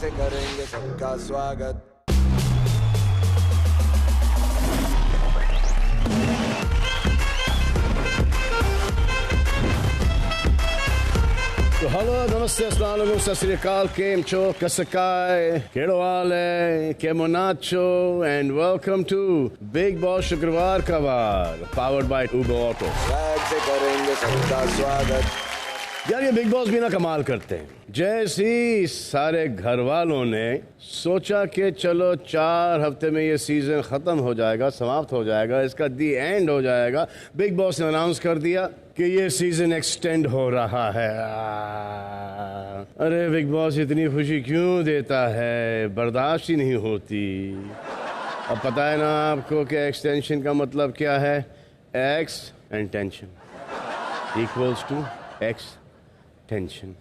से करेंगे सबका स्वागत। तो हेलो नमस्ते अस्सलाम वालेकुम सत श्री अकाल केम छो कसकाय केड़ो हाल है केमो नाचो and welcome to big boss शुक्रवार का वार powered by Uber auto. Swag से करेंगे सबका स्वागत। यार ये बिग बॉस भी ना कमाल करते हैं। जैसे ही सारे घर वालों ने सोचा कि चलो 4 हफ्ते में ये सीजन खत्म हो जाएगा, समाप्त हो जाएगा, इसका दी एंड हो जाएगा, बिग बॉस ने अनाउंस कर दिया कि ये सीजन एक्सटेंड हो रहा है। अरे बिग बॉस इतनी खुशी क्यों देता है, बर्दाश्त ही नहीं होती। अब पता है ना आपको कि एक्सटेंशन का मतलब क्या है। X and tension equals to x tension.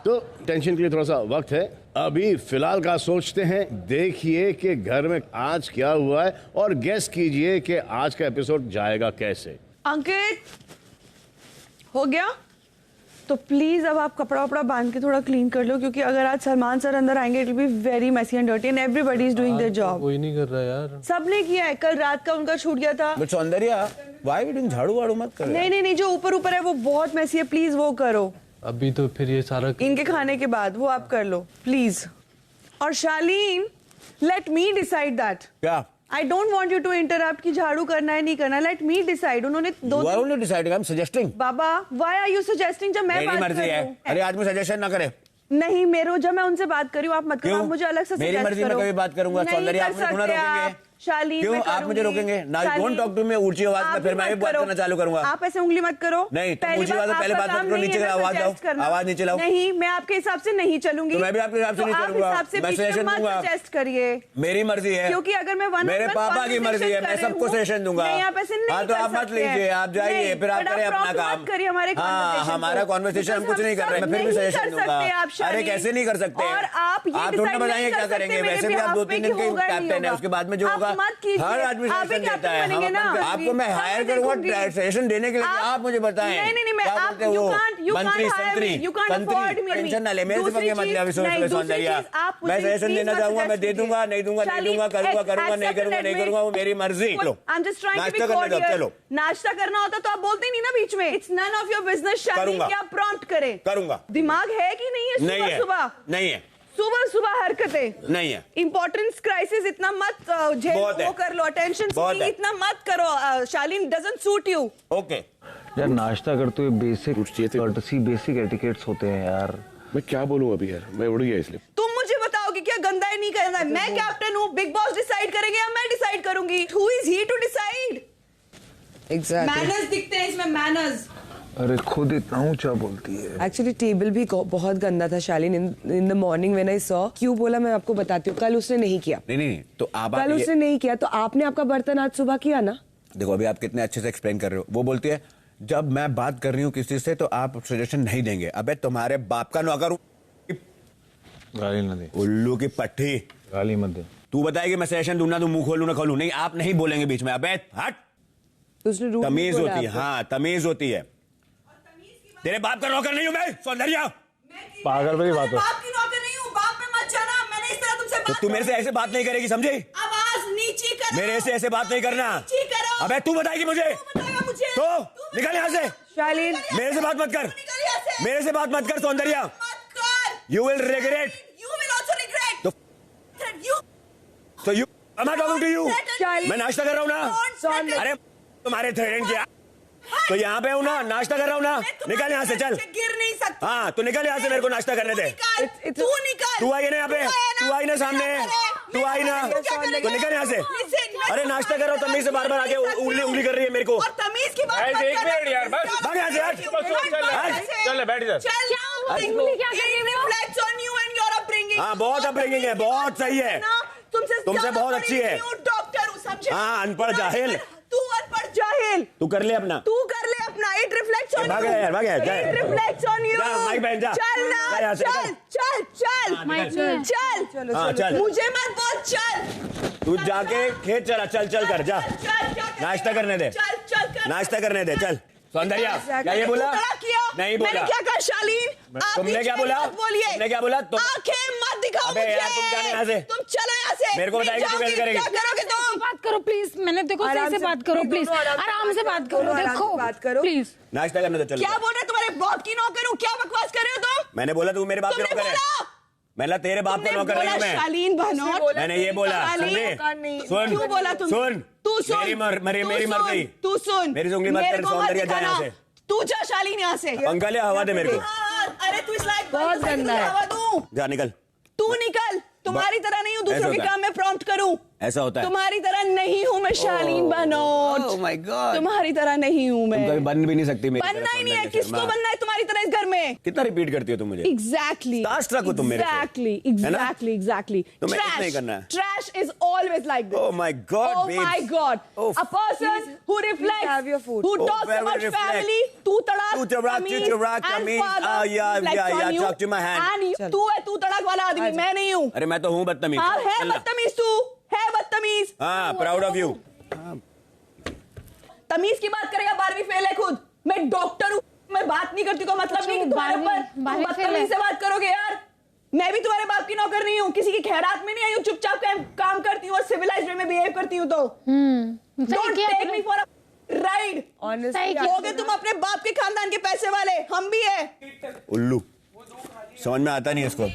तो टेंशन के लिए थोड़ा सा वक्त है, अभी फिलहाल का सोचते हैं। देखिए कि घर में आज क्या हुआ है और गेस कीजिए कि आज का एपिसोड जाएगा कैसे। अंकित हो गया तो प्लीज अब आप कपड़ा वपड़ा बांध के थोड़ा क्लीन कर लो, क्योंकि अगर आज सलमान सर अंदर आएंगे it will be very messy and dirty and everybody is doing their job. कोई नहीं कर रहा यार, सबने किया है। कल रात का उनका छूट गया था। बट सौंदर्या व्हाई डूइंग झाड़ू वाड़ू मत करो। नहीं जो ऊपर ऊपर है वो बहुत मेसी है, प्लीज वो करो। अभी तो फिर ये सारा इनके खाने के बाद वो आप कर लो प्लीज। और Shaleen let me decide that. क्या? I don't want you to interrupt कि झाड़ू करना है नहीं करना। Let me decide. उन्होंने Why won't you decide? I'm suggesting. बाबा व्हाई आर यू सजेस्टिंग? जब मैं मेरी बात मर्जी कर है। रही हूँ। अरे आज मैं सजेशन ना करे। नहीं मेरो जब मैं उनसे बात कर रही हूँ आप मत करो, आप मुझे अलग से मेरी suggest मर्जी में करो। कभी बात करूंगा। नहीं सौंदर्या कर आप मुझे थोड़ा सकते रोकेंगे। आप। शालीन क्यों मैं आप मुझे करूंगी। रोकेंगे? ना शालीन, डोंट टॉक टू मी ऊंची आवाज में, आप फिर भी मैं भी मत बात करो। करना चालू करूंगा। आप ऐसे उंगली मत करो। नहीं, तुम पहली ऊंची आवाज में पहले बात आपका मत करो, काम नीचे नहीं है आवाज ना आओ, suggest करना। आवाज नीचे लाओ। नहीं मैं आपके हिसाब से नहीं चलूंगी। तो मैं भी आपके हिसाब से तो नहीं आप चलूंगा। हिसाब से मैं बीच में सजेशन मत दूंगा। suggest करिए। मेरी मर्जी है, क्योंकि अगर मैं मेरे पापा की मर्जी है, मैं सबको सजेशन दूंगा। नहीं आप ऐसे नहीं हाँ तो कर आप मत सकते हैं। लीजिए, आप जाइए, नहीं, फिर आप but करें अपना prompt काम। मत करिए हमारे हाँ conversation हमारा को। कॉन्वर्सेशन हम Because कुछ नहीं कर रहे, मैं फिर भी नहीं सजेशन कर दूंगा। सकते आप, अरे शालीन। कैसे नहीं कर सकते? और आप ये थोड़ा decide बताइए नहीं क्या कर सकते करेंगे। मेरे वैसे भी आप behalf 2-3 दिन पे के कि होगा, नहीं कैप्टन है, होगा। उसके बाद में जो आप होगा मत कीजिए। हर आदमी आप ही सजेशन देता कैप्टन है। बनेंगे ना। आपको मैं हायर मैं करूंगा देखूंगी। सजेशन देने के लिए, आप मुझे बताएं। नहीं मैं क्या आप बोलते हो you वो? can't मंत्री hire संतरी me, you can't afford me। Tension ना ले, मेरे से दूसरी पंगे मत ले अभी चीज- सोच नहीं, ले दूसरी सौंदर्या। चीज आप मैं मुझे सजेशन please देना मत चाहूंगा, मैं suggest दे दूंगा, कीजिए। नहीं दूंगा, नहीं शालीन, दूंगा, करूंगा, करूंगा, नहीं करूंगा, नहीं करूंगा, वो मेरी मर्जी। लो I'm just trying to be नाश्ता करने दो, cordial। चलो नाश्ता करना होता तो आप बोलते ही नहीं ना बीच में। It's none of your business शालीन करूंगा। कि आप प्रॉम्प्ट करें। करूंगा। दिमाग है कि नहीं है? नहीं है, सुबह नहीं है, सुबह हरकतें नहीं है। इंपॉर्टेंस क्राइसिस इतना मत झेल, बहुत है। वो कर लो। अटेंशन बहुत है। इतना मत करो। शालीन डजंट सूट यू। ओके यार नाश्ता करते हुए बेसिक चाहिए थे। कर्टसी बेसिक एटिकेट्स होते हैं यार। मैं क्या बोलूं अभी यार, मैं उड़ गया इसलिए। तुम मुझे बताओ कि क्या गंदा है नहीं करना है। मैं कैप्टन हूँ, बिग बॉस डिसाइड करेंगे या मैं डिसाइड करूंगी? Who is he to decide? Manners दिखते हैं इसमें, मैनर्स। अरे खुद इतना ऊंचा बोलती है। एक्चुअली टेबल भी बहुत गंदा था Shalin. In the morning when I saw, क्यों बोला मैं आपको बताती हूँ। कल उसने नहीं किया। नहीं तो आप कल उसने नहीं किया तो आपने आपका बर्तन आज सुबह किया ना। देखो अभी आप कितने अच्छे से एक्सप्लेन कर रहे हो। वो बोलती है जब मैं बात कर रही हूँ किसी से तो आप सजेशन नहीं देंगे। अबे तुम्हारे बाप का नौकर हूँ, गाली ना दे, उल्लू की पट्टी। गाली मत दे। तू बताएगी मैं सजेशन दूं ना, तू मुंह खोलू ना खोलू? नहीं आप नहीं बोलेंगे बीच में। अबे हट, तो उसने रूल तमीज होती है। हाँ तमीज होती है। तेरे बाप का नौकर नहीं हूं मैं सौंदर्या। पागल वाली बात है। बाप की नौकर नहीं हूँ, बाप पे मत जाना। मैंने इस तरह तुमसे तो बात तू मेरे से ऐसे बात नहीं करेगी, समझी? आवाज नीची करो। मेरे से ऐसे बात नहीं करना। नीची करो। अबे तू बताएगी मुझे बताएगा मुझे। तो निकल यहाँ से। शालीन मेरे से बात मत कर, निकल यहाँ से। मेरे से बात मत कर सौंदर्या। मत कर। You will regret. You will also regret. तो You you I'm not talking to you। शालीन, मैं नाश्ता कर रहा हूँ ना। अरे तुम्हारे थ्रेड किया तो यहाँ पे हूँ ना, नाश्ता कर रहा हूँ ना। निकल यहाँ से, चल। गिर नहीं सकती। हाँ तो निकल यहाँ से, मेरे को नाश्ता करने दे। तू निकल। तू आई ना यहाँ पे, तू आई ना सामने, तू आई ना, तो निकल यहाँ से। अरे नाश्ता कर रहा हूँ, तमीज से बार बार आके उंगली कर रही है मेरे को। और तमीज की बात मत कर यार बस भाग यहाँ से, हट। चल बैठ इधर। हाँ बहुत अपब्रिंगिंग है, बहुत सही है। तुमसे बहुत अच्छी है। डॉक्टर हूँ, समझे? हाँ अनपढ़ जाहिल। तू अनपढ़ जाहिल। तू कर ले अपना, तू कर ले अपना। इट रिफ्लेक्ट्स ऑन भाग यू। यार, भाग यार, जा। It reflects on you. जा, माइक बहन, जा। चल जा ना, यहाँ से, चल चल चल चल हाँ, चल। चल। मुझे मत बोल, चल। तू जाके खेत चला, चल चल कर जा। नाश्ता करने दे, चल चल कर। नाश्ता करने दे, चल। सौंदर्या क्या ये बोला? तू बड़ा किया। नहीं बोला। मैंने क्या कहा शालीन? तुमने क्या बोला? बोलिए तुमने क्या बोला? तुम आंखें मत दिखाओ अबे यार, तुम जाने यहाँ से। तुम चलो यहाँ से। मेरे को बताएगी तू कैसे करेगी? क्या करोगे तुम? बात करो प्लीज, मैंने देखो आराम सही से से, बात करो प्लीज, आराम से बात करो, देखो बात करो प्लीज। नाश्ता करने तो चलो। क्या बोल रहे हो? तुम्हारे बाप की नौकर हूँ? क्या बकवास कर रहे हो तुम? मैंने बोला तू मेरे बाप के तुमने नौकर है। बोला? मैंने तेरे बाप का नौकर नहीं हूँ मैं। शालीन भनोट। मैंने ये बोला। शालीन, सुन क्यों बोला तुम? सुन तू सुन, मेरी मर गई। तू सुन, मेरी से उंगली मत मेरे कर, को मत सौंदर्य जा यहाँ दिखाना। से। तू जा शालीन यहाँ से। पंखा ले, हवा दे मेरे को। अरे तू इस लायक बहुत नहीं है, गंदा है। हवा दूं। जा निकल। तू निकल। तुम्हारी तरह नहीं हूँ दूसरों ऐसा के होता है। काम में प्रॉम्प्ट करूं। ऐसा होता है। तुम्हारी तरह नहीं हूँ मैं शालीन भनोट। Oh my God। तुम्हारी तरह नहीं हूँ मैं। तुम कभी बन भी नहीं सकती मेरी बनना तरह ही नहीं है। सौंदर्य किसको शर्मा। बनना है तुम्हारी तरह इस घर में? कितना रिपीट करती हो तुम मुझे? Exactly. Starstruck हो तुम मेरे से। Exactly. तुम्हें इतना ही करना है। Trash is always like this. Oh my God, Oh babes. my God. Oh, A person who reflects, have your food. who Oh, talks where will about reflect? family, तू तड़ाक, तू तड़ाक, तमीज, तू तड़ाक, and तमीज, father yeah, reflects yeah, on yeah, you. talk to my hand. And you- तू है तू तड़ाक वाला आदमी, मैं नहीं हूँ। अरे मैं तो हूँ बदतमीज। हाँ है चल ना। बदतमीज तू, है बदतमीज। हाँ, प्राउड ऑफ यू। तमीज की बात करेगा, 12वीं फेल है खुद। मैं डॉक्टर हूँ, मैं बात नहीं करती को मतलब नहीं कि तुम्हारे ऊपर तुम 12वीं फेल है। बदतमीज से बात करोगे यार। मैं भी तुम्हारे बाप की नौकर नहीं हूँ, किसी की खैरात में नहीं आई हूँ, चुपचाप काम करती हूँ और सिविलाइज्ड वे में बिहेव करती हूँ। तो don't take me for a ride. हो गए तुम अपने बाप के खानदान के पैसे वाले, हम भी है। उल्लू समझ में आता नहीं इसको।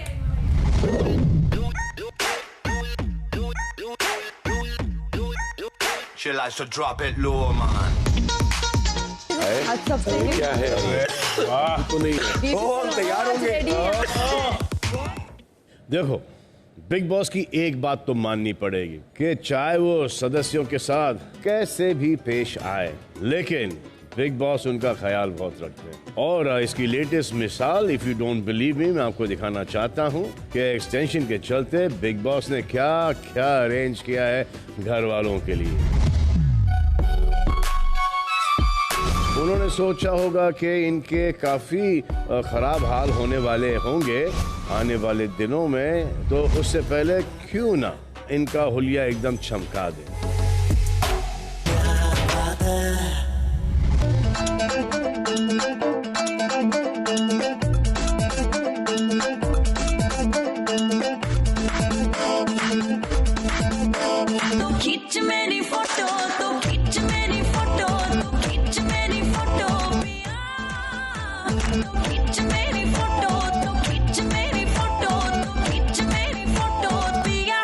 She likes to drop it low, man. क्या है तो नहीं है। हम तैयार होंगे। देखो, बिग बॉस की एक बात तो माननी पड़ेगी कि चाहे वो सदस्यों के साथ कैसे भी पेश आए, लेकिन बिग बॉस उनका ख्याल बहुत रखते हैं। और इसकी लेटेस्ट मिसाल, if you don't believe me, मैं आपको दिखाना चाहता हूँ कि एक्सटेंशन के चलते बिग बॉस ने क्या क्या अरेंज किया है घर वालों के लिए। उन्होंने सोचा होगा कि इनके काफी खराब हाल होने वाले होंगे आने वाले दिनों में, तो उससे पहले क्यों ना इनका हुलिया एकदम चमका दे। तो खींच मेरी फोटो, तो खींच मेरी फोटो, तो खींच मेरी फोटो पिया। तो खींच मेरी फोटो, तो खींच मेरी फोटो, तो खींच मेरी फोटो पिया।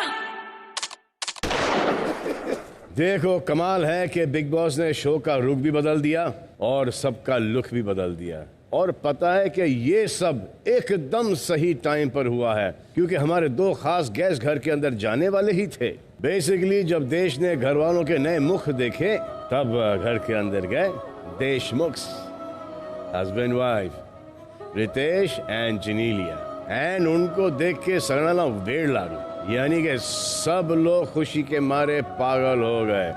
देखो, कमाल है कि बिग बॉस ने शो का रुख भी बदल दिया और सबका लुक भी बदल दिया। और पता है कि ये सब एकदम सही टाइम पर हुआ है, क्योंकि हमारे दो खास गेस्ट घर के अंदर जाने वाले ही थे। बेसिकली जब देश ने घर वालों के नए मुख देखे, तब घर के अंदर गए Deshmukh, husband wife Riteish and Genelia, and उनको देख के सगना वेड़ लागू, यानी कि सब लोग खुशी के मारे पागल हो गए।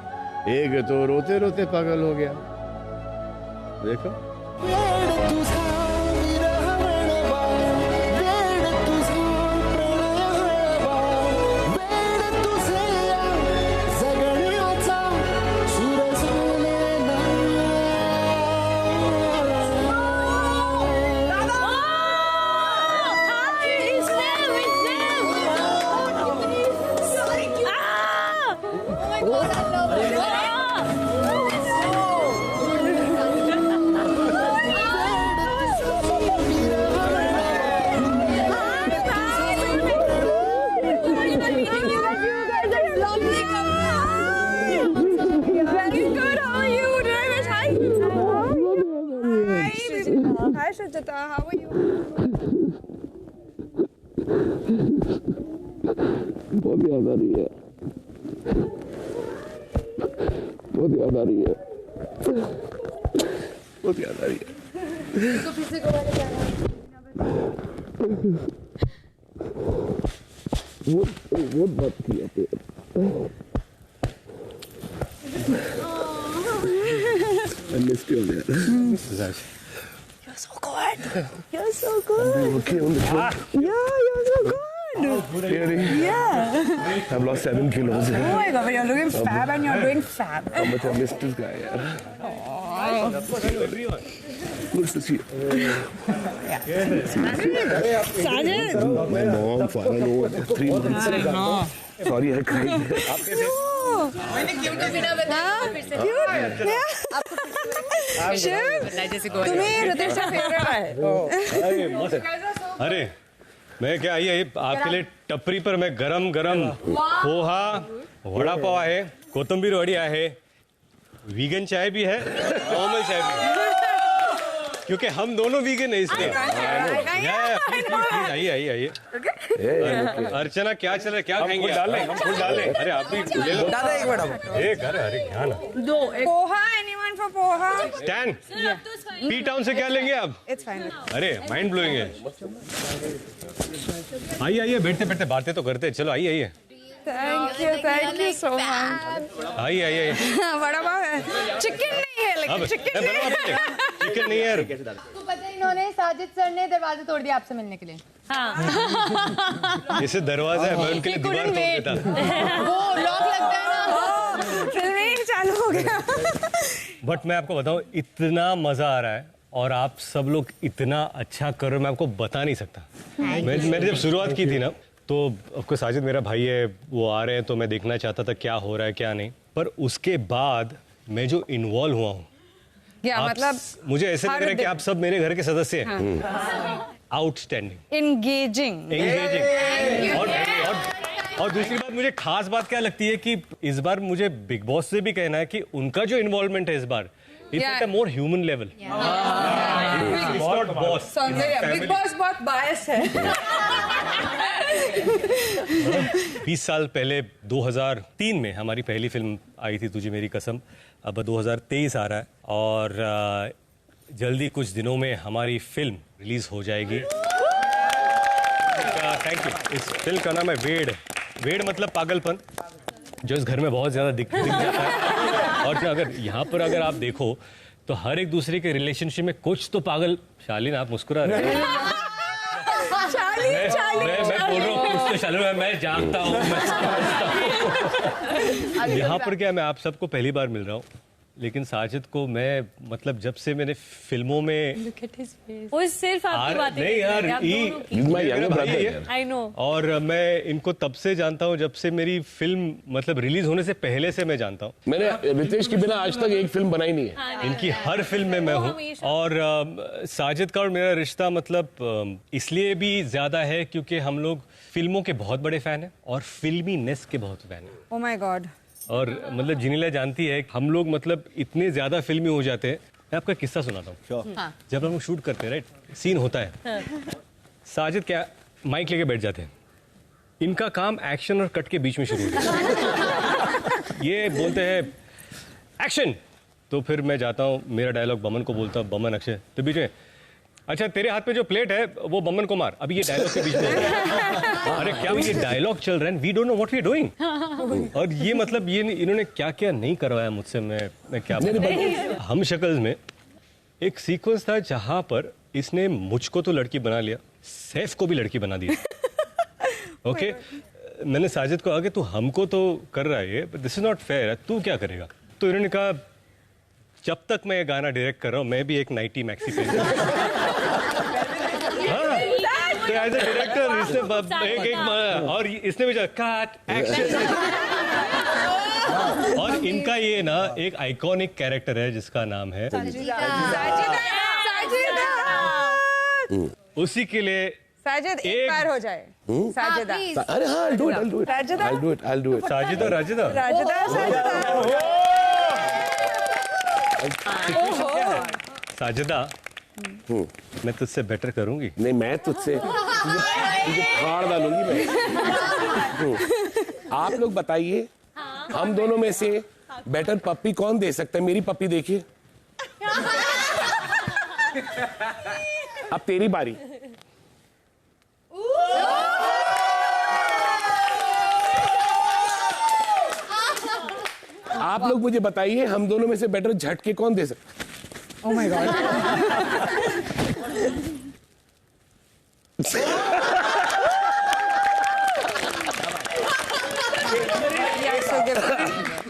एक तो रोते रोते पागल हो गया। देखो, Hi Shajata, how are you? बहुत याद आ रही है, बहुत याद आ रही है, बहुत याद आ रही है। बहुत बात की है। I missed you, man. You're so good. You're so good. Okay, on the show. Yeah, you're so good. Really? Yeah. I've lost 7 kilos. Oh my god, but you're looking fab and you're doing fab. How much I missed this guy, yeah. What's this here? My mom, Farah, no, 3 months. Sorry, I cried. तुम्हें रितेश का favourite है अरे मैं क्या ये आपके लिए टपरी पर मैं गरम गरम पोहा वड़ा पाव आहे कोथिंबीर वडी आहे वीगन चाय भी है नॉर्मल चाय भी है क्योंकि हम दोनों वीगन है इसलिए आइए आइए आइए अर्चना क्या चल रहा है क्या खाएंगे हम फूल डाल लें अरे आप भी ले लो दादा एक मिनट एक अरे क्या ना poha anyone for poha stand P town से क्या लेंगे आप इट्स फाइन अरे माइंड ब्लोइंग है आइए आइए बैठते बैठते बातें तो करते चलो आइए आइए थैंक यू सो मच आइए आइए बड़ा पाव है चिकन नहीं है लेकिन चिकन चिकन नहीं है तो पता है इन्होंने साजिद सर ने दरवाजा तोड़ दिया आपसे मिलने के लिए जैसे दरवाजा है मैं उनके लिए दीवार तोड़ देता वो लॉक लगता है ना फिल्मिंग चालू हो गया बट मैं आपको बताऊं इतना मजा आ रहा है और आप सब लोग इतना अच्छा कर रहे हो मैं आपको बता नहीं सकता मैंने जब शुरुआत की थी ना तो आपको साजिद मेरा भाई है वो आ रहे हैं तो मैं देखना चाहता था क्या हो रहा है क्या नहीं पर उसके बाद मैं जो इन्वॉल्व हुआ हूँ मतलब मुझे ऐसे लग रहा है कि आप सब मेरे घर के सदस्य हैं आउटस्टैंडिंग एंगेजिंग और दूसरी बात मुझे खास बात क्या लगती है कि इस बार मुझे बिग बॉस से भी कहना है कि उनका जो इन्वॉल्वमेंट है इस बार it's at a more human level boss Bigg Boss बहुत बायस है 20 साल पहले 2003 में हमारी पहली फिल्म आई थी तुझे मेरी कसम अब 2023 आ रहा है और जल्दी कुछ दिनों में हमारी फिल्म रिलीज हो जाएगी थैंक यू इस फिल्म का नाम है वेड वेड मतलब पागलपन जो इस घर में बहुत ज्यादा दिख जाता है और अगर यहाँ पर अगर आप देखो तो हर एक दूसरे के रिलेशनशिप में कुछ तो पागल शालीन आप मुस्कुरा रहे हैं मैं बोल रहा हूँ कुछ तो शालीन मैं जानता हूँ यहाँ पर क्या मैं आप सबको पहली बार मिल रहा हूँ लेकिन साजिद को मैं मतलब जब से मैंने फिल्मों में वो सिर्फ आपकी बातें नहीं यार आई नो और मैं इनको तब से जानता हूँ जब से मेरी फिल्म मतलब रिलीज होने से पहले से मैं जानता हूँ मैंने रितेश के बिना आज तक एक फिल्म बनाई नहीं है इनकी हर फिल्म में मैं हूँ और साजिद का और मेरा रिश्ता मतलब इसलिए भी ज्यादा है क्योंकि हम लोग फिल्मों के बहुत बड़े फैन हैं और फिल्मी नेस के बहुत फैन हैं ओह माय गॉड और मतलब जिनीला जानती है हम लोग मतलब इतने ज्यादा फिल्मी हो जाते हैं मैं आपका किस्सा सुनाता हूँ जब हम लोग शूट करते हैं राइट सीन होता है साजिद क्या माइक लेके बैठ जाते हैं इनका काम एक्शन और कट के बीच में शुरू होता है ये बोलते हैं एक्शन तो फिर मैं जाता हूँ मेरा डायलॉग बमन को बोलता हूँ बमन अक्षय तो बीच में अच्छा तेरे हाथ पे जो प्लेट है वो बमन को मार अभी ये डायलॉग के बीच में अरे क्या ये डायलॉग चल रहा है we don't know what we are doing और ये मतलब ये इन्होंने क्या क्या नहीं करवाया मुझसे मैं क्या हम शक्ल में एक सीक्वेंस था जहां पर इसने मुझको तो लड़की बना लिया सैफ को भी लड़की बना दिया ओके मैंने साजिद को कहा कि तू हमको तो कर रहा है दिस इज नॉट फेयर तू क्या करेगा तो इन्होंने कहा जब तक मैं ये गाना डायरेक्ट कर रहा हूँ मैं भी एक नाइटी मैक्सी पहन एज ए डायरेक्टर इसने एक और इसने भी कट एक्शन और इनका ये ना एक आइकॉनिक कैरेक्टर है जिसका नाम है उसी के लिए साजिद एक बार हो जाए साजिदा अरे हाँ I'll do it Sajida राजिदा Sajida मैं तुझसे बेटर करूंगी नहीं मैं तुझसे तुझे फाड़ डालूंगी मैं आप लोग बताइए हम दोनों में से बेटर पप्पी कौन दे सकता है मेरी पप्पी देखिए अब तेरी बारी आप लोग मुझे बताइए हम दोनों में से बेटर झटके कौन दे सकता है ओह माय गॉड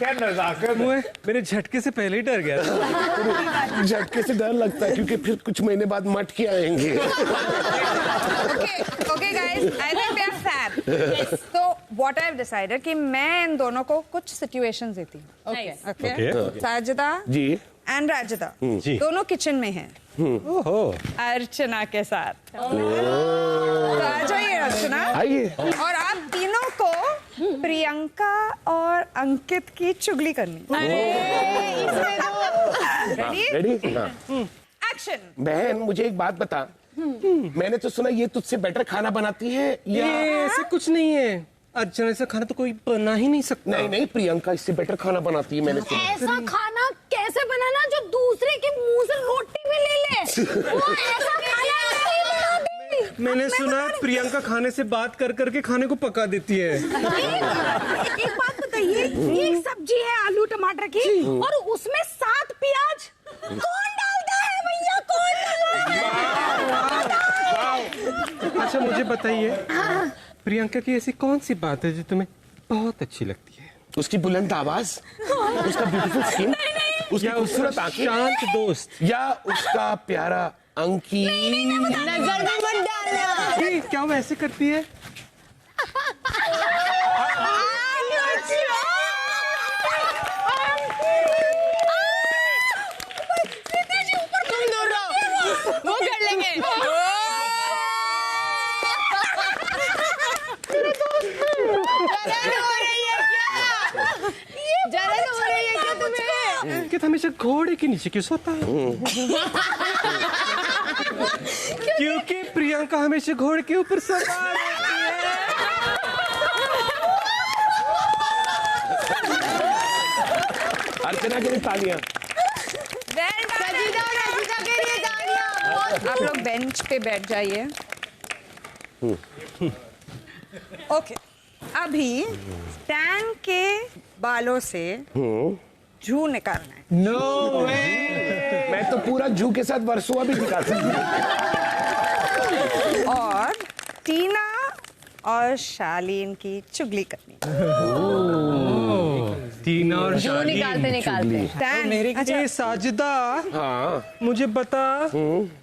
क्या नजाकत है। मेरे झटके से पहले ही डर गया था। झटके से डर लगता है क्योंकि फिर कुछ महीने बाद मटके आएंगे। Okay, guys, I think they are fair. So, what I've decided कि मैं इन दोनों को कुछ situations देती हूँ. Okay. साजिदा जी and राजिदा जी। दोनों किचन में हैं. ओहो। अर्चना के साथ. तो आ जाइए अर्चना. आइए। और आप तीनों को प्रियंका और अंकित की चुगली करनी. रेडी? एक्शन. बहन मुझे एक बात बता, मैंने तो सुना ये तुझसे बेटर खाना बनाती है या? ऐसे कुछ नहीं है, अर्चना से खाना तो कोई बना ही नहीं सकता। नहीं नहीं, प्रियंका इससे बेटर खाना बनाती है मैंने सुना। ऐसा खाना कैसे बनाना जो दूसरे के मुंह से रोटी भी ले ले? वो ऐसा खाना नहीं बनाती। मैंने सुना प्रियंका खाने से बात कर करके खाने को पका देती है। एक बात बताइए, एक सब्जी है आलू टमाटर की और उसमें 7 प्याज कौन डालता है भैया? कौन डालता है? अच्छा मुझे बताइए, प्रियंका की ऐसी कौन सी बात है जो तुम्हें बहुत अच्छी लगती है? उसकी बुलंद आवाज, उसका ब्यूटीफुल स्किन, उसकी खूबसूरत आंखें, शांत दोस्त, या उसका प्यारा अंकी। नजर में मत डालना. क्या वो ऐसे करती है? तुम दोनों वो कर लेंगे. जलन हो रही है क्या तुम्हें? कि हमेशा घोड़े के नीचे क्यों सोता है? क्योंकि प्रियंका हमेशा घोड़े के ऊपर सवार रहती है। अर्चना के लिए तालियां। आप लोग बेंच पे बैठ जाइए. ओके, अभी टैंक के बालों से जू निकालना है. नो वे, मैं तो पूरा जू के साथ वर्सोवा भी दिखा सकती हूँ। और टीना और शालीन की चुगली करनी. टीना और शालीन निकालते टैंक. अच्छा साजिदा, हाँ मुझे बता,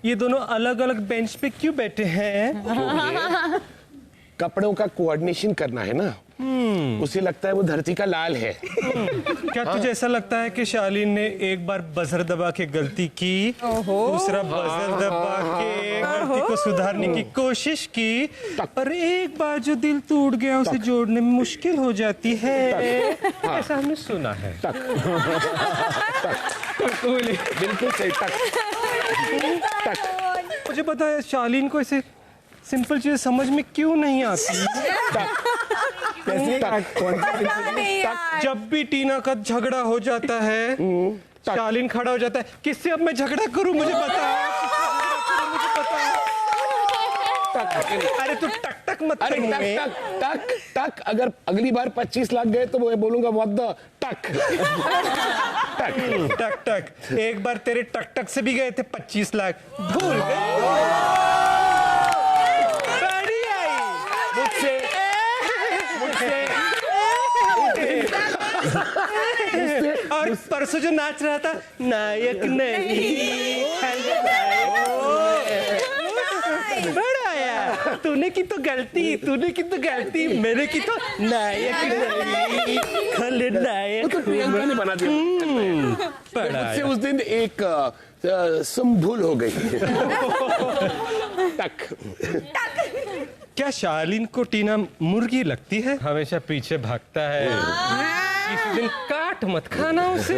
ये दोनों अलग अलग बेंच पे क्यों बैठे हैं? कपड़ों का कोऑर्डिनेशन करना है ना, उसे लगता है वो धरती का लाल है। क्या तुझे ऐसा लगता है कि शालीन ने एक बार बजर दबा के गलती की, दूसरा बजर दबा के गलती को सुधारने की कोशिश की, पर एक बार जो दिल टूट गया उसे जोड़ने में मुश्किल हो जाती है, ऐसा हमने सुना है। बिल्कुल सही। मुझे पता है शालीन को ऐसे सिंपल चीजें समझ में क्यों नहीं आती। जब भी टीना का झगड़ा हो जाता है, शालीन खड़ा हो जाता है, किससे अब मैं झगड़ा करूं, मुझे बता। अरे तू टक टक मत कर। अरे टक टक टक टक, अगर अगली बार 25 लाख गए तो मैं बोलूंगा व्हाट द टक। टक टक टक, एक बार तेरे टक टक से भी गए थे 25 लाख, भूल गए। और परसों जो नाच रहा था, नायक नहीं बड़ा आया, तूने की तो गलती, मेरे की तो नायक नहीं, खलनायक। तो प्रियंका ने बना दिया। मुझसे उस दिन एक संभूल हो गई। टक। क्या शालीन को टीना मुर्गी लगती है? हमेशा पीछे भागता है। किसी दिन काट मत खाना उसे,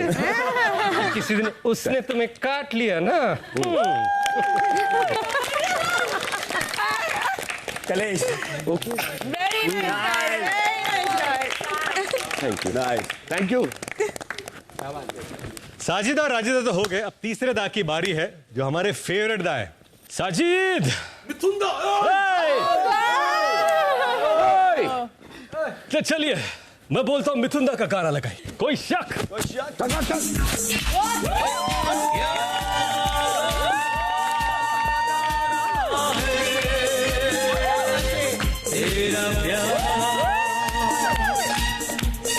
किसी दिन उसने तुम्हें काट लिया ना। कलेश, ओके, थैंक यू। साजिद और राजिदा तो हो गए, अब तीसरे दा की बारी है, जो हमारे फेवरेट दा है। साजिद, तो चलिए मैं बोलता हूँ मिथुन दा का गाना लगाई। कोई शक? तेरा प्यार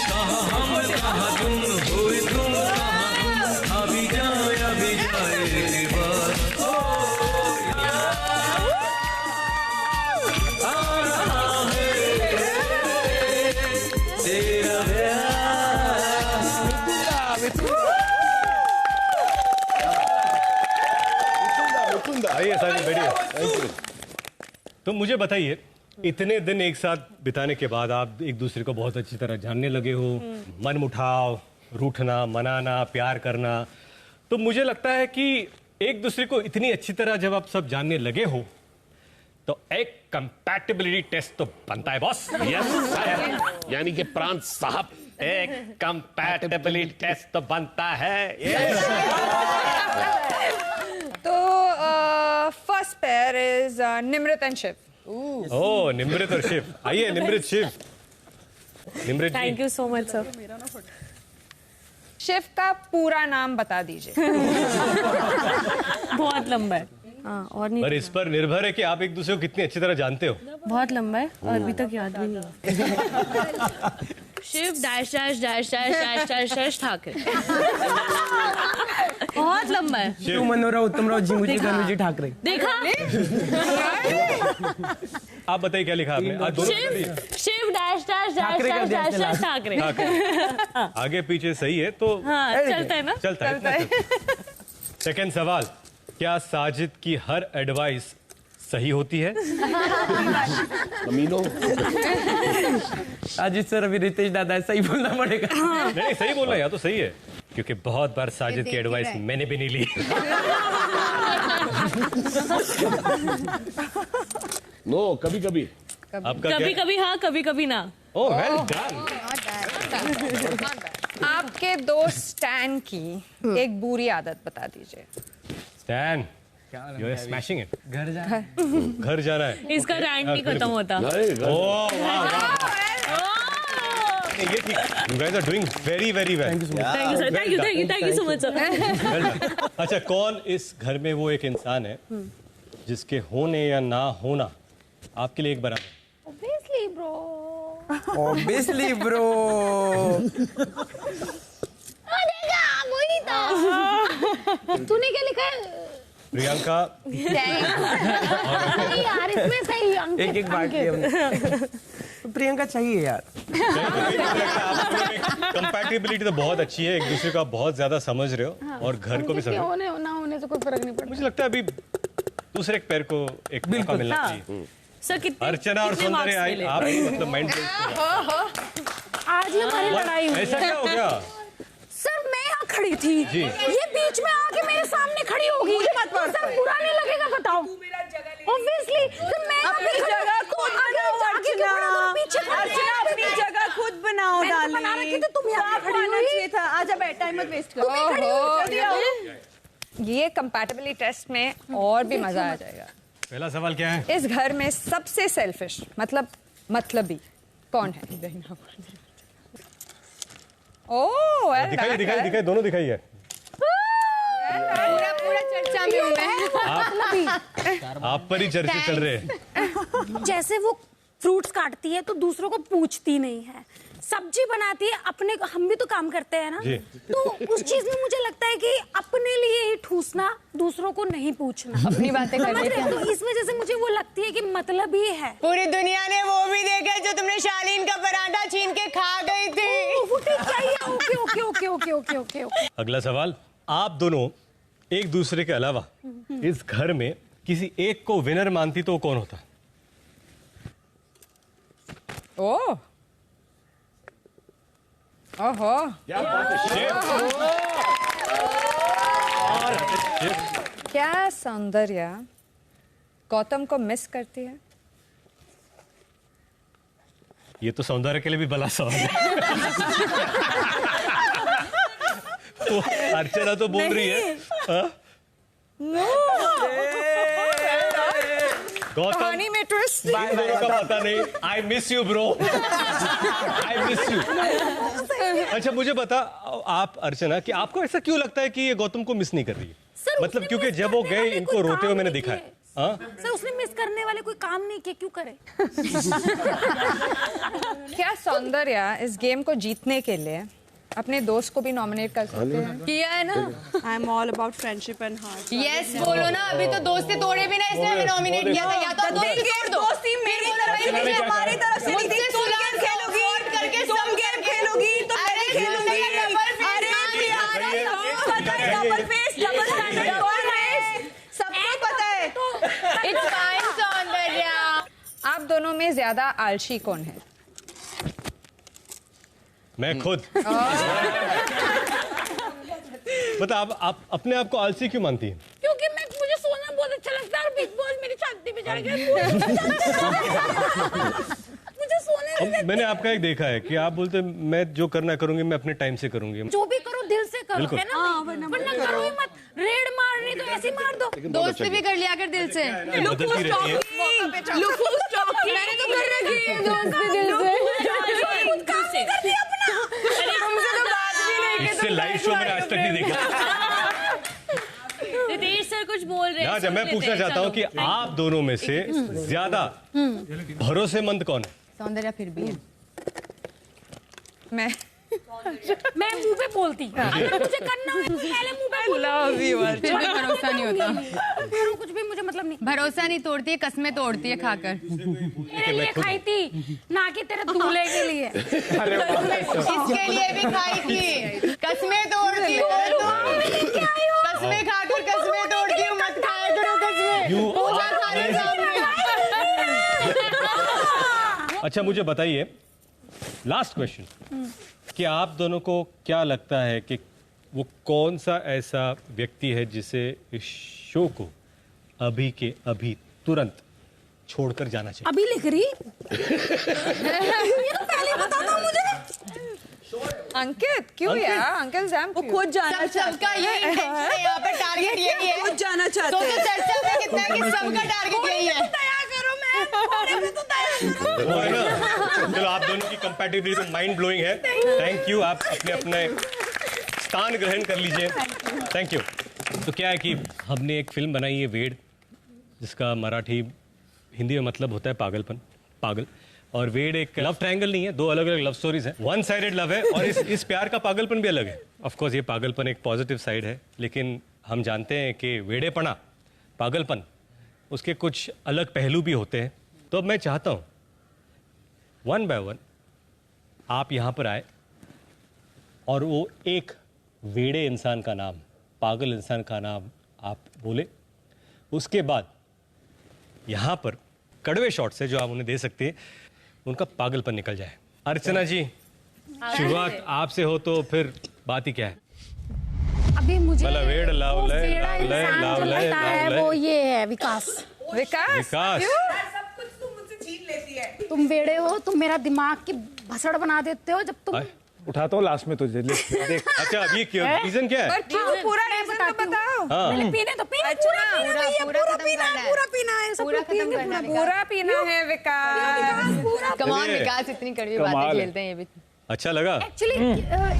कहाँ हम कहाँ तुम, तो मुझे बताइए, इतने दिन एक साथ बिताने के बाद आप एक दूसरे को बहुत अच्छी तरह जानने लगे हो, मन मुटाव, रूठना, मनाना, प्यार करना, तो मुझे लगता है कि एक दूसरे को इतनी अच्छी तरह जब आप सब जानने लगे हो तो एक कंपैटिबिलिटी टेस्ट तो बनता है बॉस। यस यानी कि प्रांत साहब, एक कंपैटिबिलिटी टेस्ट तो बनता है। तो first pair is Nimrit and Shiv. Oh, Nimrit और शिव। आइए Nimrit, Shiv. Nimrit ji. Thank you so much sir. Shiv का पूरा नाम बता दीजिए। बहुत लंबा है। हाँ, और नहीं पर इस पर निर्भर है कि आप एक दूसरे को कितनी अच्छी तरह जानते हो। बहुत लंबा है और अभी तक याद भी नहीं है। Shiv dash dash dash dash dash dash dash Thakar. बहुत लंबा है। शिव मनोहरा उत्तमराव जी, मुझे जी ठाकरे। देखा? आप बताइए क्या लिखा आपने? आज दोनों Shiv dash dash dash dash dash dash Thackeray. आगे पीछे सही है तो हाँ, चलता है ना? चलता है। सेकंड सवाल, क्या साजिद की हर एडवाइस सही होती है? अमीनो साजिद सर, अभी रितेश दादा ऐसा ही बोलना पड़ेगा। नहीं, सही बोल रहा है, या तो सही है, क्योंकि बहुत बार साजिद की एडवाइस मैंने भी नहीं ली। नो, कभी कभी आपका कभी कभी हाँ, कभी कभी ना। Oh, well done. आपके दोस्त स्टैन की एक बुरी आदत बता दीजिए। Stan, you are smashing it. घर जाना है। इसका रैंक नहीं खत्म होता। ओह, वाह। ये ठीक। You guys are doing very very well. Thank you sir, thank you so much sir. अच्छा, कौन इस घर में वो एक इंसान है जिसके होने या ना होना आपके लिए एक बराबर? Obviously bro. वही था। तूने क्या लिखा है? प्रियंका। यार इसमें सही एक एक बात की हमने। प्रियंका चाहिए यार। कंपैटिबिलिटी तो बहुत अच्छी है, एक दूसरे को आप बहुत ज्यादा समझ रहे हो और घर को भी समझ रहे हो। होने ना होने से कोई फर्क नहीं पड़ता। मुझे लगता है अभी दूसरे एक पैर को एक मौका मिलना चाहिए। सर कितने अर्चना और सौंदर्य आई, आप मतलब माइंड आज ये हमारी लड़ाई हुई ऐसा क्या हो गया? सर मैं यहाँ खड़ी थी, जी। ये बीच में आके मेरे सामने खड़ी होगी, सर बुरा नहीं लगेगा? बताओ। ऑब्वियसली मैं अपनी जगह खुद बनाओ अर्चना, अपनी जगह खुद बनाओ डार्लिंग। तो तुम यहाँ खड़ी हुई। था। आजा बैठ, टाइम मत वेस्ट करो। ये कंपैटिबिलिटी टेस्ट में और भी मजा आ जाएगा। पहला सवाल क्या है? इस घर में सबसे सेल्फिश मतलबी कौन है? ओह, दिखाइए दिखाइए दिखाइए, दोनों दिखाइए। पूरा चर्चा में हूँ मैं। आप पर ही चर्चे चल रहे हैं। जैसे वो फ्रूट्स काटती है तो दूसरों को पूछती नहीं है, सब्जी बनाती है अपने, हम भी तो काम करते हैं ना, तो उस चीज में मुझे लगता है कि अपने लिए ही ठूसना, दूसरों को नहीं पूछना, अपनी बातें करनी। तो इस वजह से मुझे वो लगती है कि मतलब ही है। पूरी दुनिया ने वो भी देखा जो तुमने शालीन का पराठा छीन के खा गई थी। वो ठीक चाहिए। Okay okay okay okay okay okay okay. अगला सवाल, आप दोनों एक दूसरे के अलावा इस घर में किसी एक को विनर मानती तो कौन होता? ओह, ओहो, क्या सौंदर्य गौतम को मिस करती है? ये तो सौंदर्य के लिए भी भला सवाल है। तो अर्चना तो बोल रही है गौतम में ट्विस्ट का पता नहीं। I miss you bro, I miss you. अच्छा मुझे बता आप अर्चना कि आपको ऐसा क्यों लगता है कि ये गौतम को मिस नहीं कर रही है? मतलब क्योंकि जब वो गए इनको रोते हुए मैंने देखा है। सर उसने मिस करने वाले कोई काम नहीं किया, क्यों करे? क्या सौंदर्य इस गेम को जीतने के लिए अपने दोस्त को भी नॉमिनेट कर सकते हैं? किया है ना। I am all about friendship and heart. Yes बोलो ना, अभी तो दोस्ती तोड़े भी ना, इसलिए हमें नॉमिनेट किया था। या तो दोस्ती मेरी तरफ से नहीं, हमारी तरफ से नहीं। तुम गेम खेलोगी करके, तुम गेम खेलोगी तो मैं खेलूंगी। अरे डबल फेस, डबल स्टैंडर्ड कौन है? सबको पता है। इट्स फाइन सौंदर्य। में ज्यादा आलसी कौन है? मैं खुद। मतलब आप अपने आप को आलसी क्यों मानती हैं? क्योंकि मुझे सोना बहुत अच्छा लगता है और बिग बॉस मेरी छाती पे चढ़ गया। मुझे सोने अब मैंने आपका एक देखा है कि आप बोलते हैं, मैं जो करना करूंगी मैं अपने टाइम से करूंगी। जो भी करो दिल से करो, बिल्कुल। है ना? वरना करो ही मत। रेड मारनी तो ऐसे ही मार दो। दोस्ती भी कर लिया कर दिल से। बदलती रहती है। मैंने तो कर रखी है दोस्ती दिल से। इससे लाइव शो मैंने आज तक नहीं देखा। रितेश सर कुछ बोल रहे हैं। जब मैं पूछना चाहता हूँ कि आप दोनों में से ज्यादा भरोसेमंद कौन है? सौंदर्य फिर भी मैं मुंह पे बोलती हूँ। अगर मुझे करना है तो पहले मुंह पे बोला। भरोसा नहीं होता। कुछ भी मुझे मतलब नहीं। भरोसा नहीं तोड़ती है, कसमें तोड़ती है खाकर। तेरे लिए खाई थी, ना कि तेरे दूल्हे के लिए। इसके लिए भी खाई थी, कसमें तोड़ती है। कसमें खाकर कसमें तोड़ती हूँ, मत खाया करो कसमें। पूजा खाने सामने। अच्छा मुझे बताइए, लास्ट क्वेश्चन, कि आप दोनों को क्या लगता है कि वो कौन सा ऐसा व्यक्ति है जिसे इस शो को अभी के अभी तुरंत छोड़कर जाना चाहिए? अभी लिख रही? ये तो पहले बता दो मुझे। अंकित क्यों यार? अंकल जैम वो खुद जाना सबका यही इंटेंशन है, यहाँ पे टारगेट यही है। खुद जाना चाहते तो हैं। चर्चा में कितना है कि सबका टारगेट यही है। तैयार करो, मैं तो तैयार करो। वो है ना? चलो आप दोनों की कंपैटिबिलिटी तो माइंड ब्लोइंग है। थैंक यू, आप अपने अपने स्थान ग्रहण कर लीजिए। Thank you. तो क्या है कि हमने एक फिल्म बनाई है वेड, जिसका मराठी हिंदी में मतलब होता है पागलपन, पागल। और वेड एक लव ट्रायंगल नहीं है, दो अलग अलग लव स्टोरीज हैं। वन साइडेड लव है और इस प्यार का पागलपन भी अलग है। ऑफ कोर्स ये पागलपन एक पॉजिटिव साइड है, लेकिन हम जानते हैं कि वेड़ेपना, पागलपन, उसके कुछ अलग पहलू भी होते हैं। तो अब मैं चाहता हूँ वन बाय वन आप यहाँ पर आए और वो एक वेड़े इंसान का नाम, पागल इंसान का नाम आप बोले। उसके बाद यहाँ पर कड़वे शॉट से जो आप उन्हें दे सकते हैं, उनका पागलपन निकल जाए। अर्चना जी, शुरुआत आपसे हो तो फिर बात ही क्या है? अभी मुझे मतलब वेड़ लाव लय, लाव लय, लाव लय, लगता है लाव लय। वो ये है विकास। विकास तुम वेड़े हो, तुम मेरा दिमाग की भसड़ बना देते हो जब तुम। उठाता हूँ लास्ट में तुझे, देख। अच्छा अब ये क्यों, रीजन क्या है? पूरा रीजन तो बताओ। पीने तो पीना, पूरा पीना है, सब लोग पिएंगे, पूरा पीना है विकास। कमाल विकास, इतनी कड़वी बातें खेलते हैं ये भी। अच्छा लगा? एक्चुअली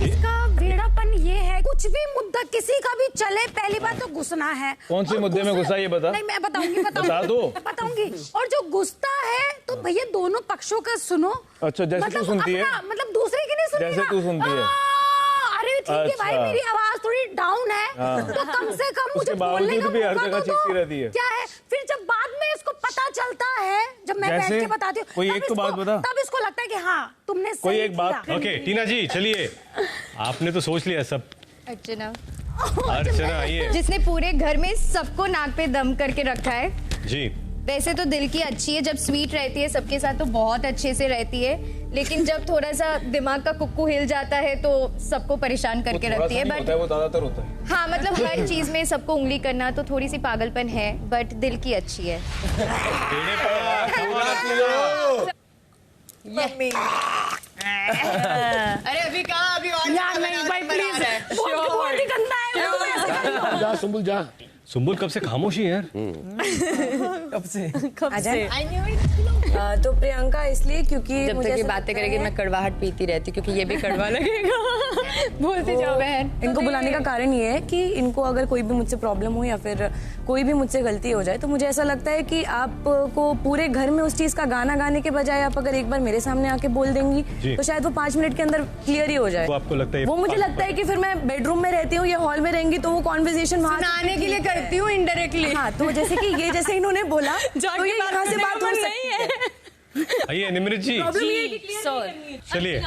इसका वेड़ापन ये है, कुछ भी मुद्दा किसी का भी चले, पहली बात तो गुस्सा है। कौन से मुद्दे में गुस्सा, ये बता। नहीं मैं बताऊंगी बता दो। बताऊंगी। और जो गुस्सा है तो भैया दोनों पक्षों का सुनो। अच्छा, जैसे तू सुनती है, मतलब दूसरे की नहीं सुनी। जैसे तू सुनती है। अरे ठीक है भाई, अच्छा। मेरी आवाज थोड़ी डाउन है, तो कम से कम मुझे बोलने का भी हर मौका जगह तो चीखती दो। रहती है। क्या है फिर जब बाद में इसको पता चलता है, जब मैं बैठ जैसे? के बताती हूँ, कोई तब एक तो इसको- बात बता। तब इसको लगता है कि हाँ तुमने कोई सही एक बात। किया। ओके टीना जी, चलिए, आपने तो सोच लिया सब। अर्चना, अर्चना आइए जिसने पूरे घर में सबको नाक पे दम करके रखा है जी। वैसे तो दिल की अच्छी है, जब स्वीट रहती है सबके साथ तो बहुत अच्छे से रहती है, लेकिन जब थोड़ा सा दिमाग का कुक्कू हिल जाता है तो सबको परेशान करके रखती है। बट वो ज्यादातर होता है। हाँ, मतलब हर चीज में सबको उंगली करना तो थोड़ी सी पागलपन है, बट दिल की अच्छी है। अरे अभी कहाँ, अभी और यार नहीं भाई प्लीज, बहुत ही गंदा है। जा सुम्बुल जा। सुम्बुल कब से खामोश ही है यार? कब से? I knew it. तो प्रियंका इसलिए क्योंकि जब मुझे तक ये ऐसा बातें लगता करेगी है- मैं कड़वाहट पीती रहती, क्योंकि ये भी कड़वा लगेगा। बोलती जाओ बहन। इनको बुलाने का कारण ये है कि इनको अगर कोई भी मुझसे प्रॉब्लम हो या फिर कोई भी मुझसे गलती हो जाए, तो मुझे ऐसा लगता है कि आपको पूरे घर में उस चीज का गाना गाने के बजाय आप अगर एक बार मेरे सामने आके बोल देंगी तो शायद वो 5 मिनट के अंदर क्लियर ही हो जाए। वो आपको लगता है? वो मुझे लगता है कि फिर मैं बेडरूम में रहती हूँ या हॉल में रहेंगी तो वो कॉन्वर्सेशन वहाँ सुनाने के लिए करती हूँ इनडायरेक्टली। हाँ, तो जैसे कि ये जैसे इन्होंने बोला तो ये यहाँ से बात हो सकती है। आइए निमृत जी, चलिए।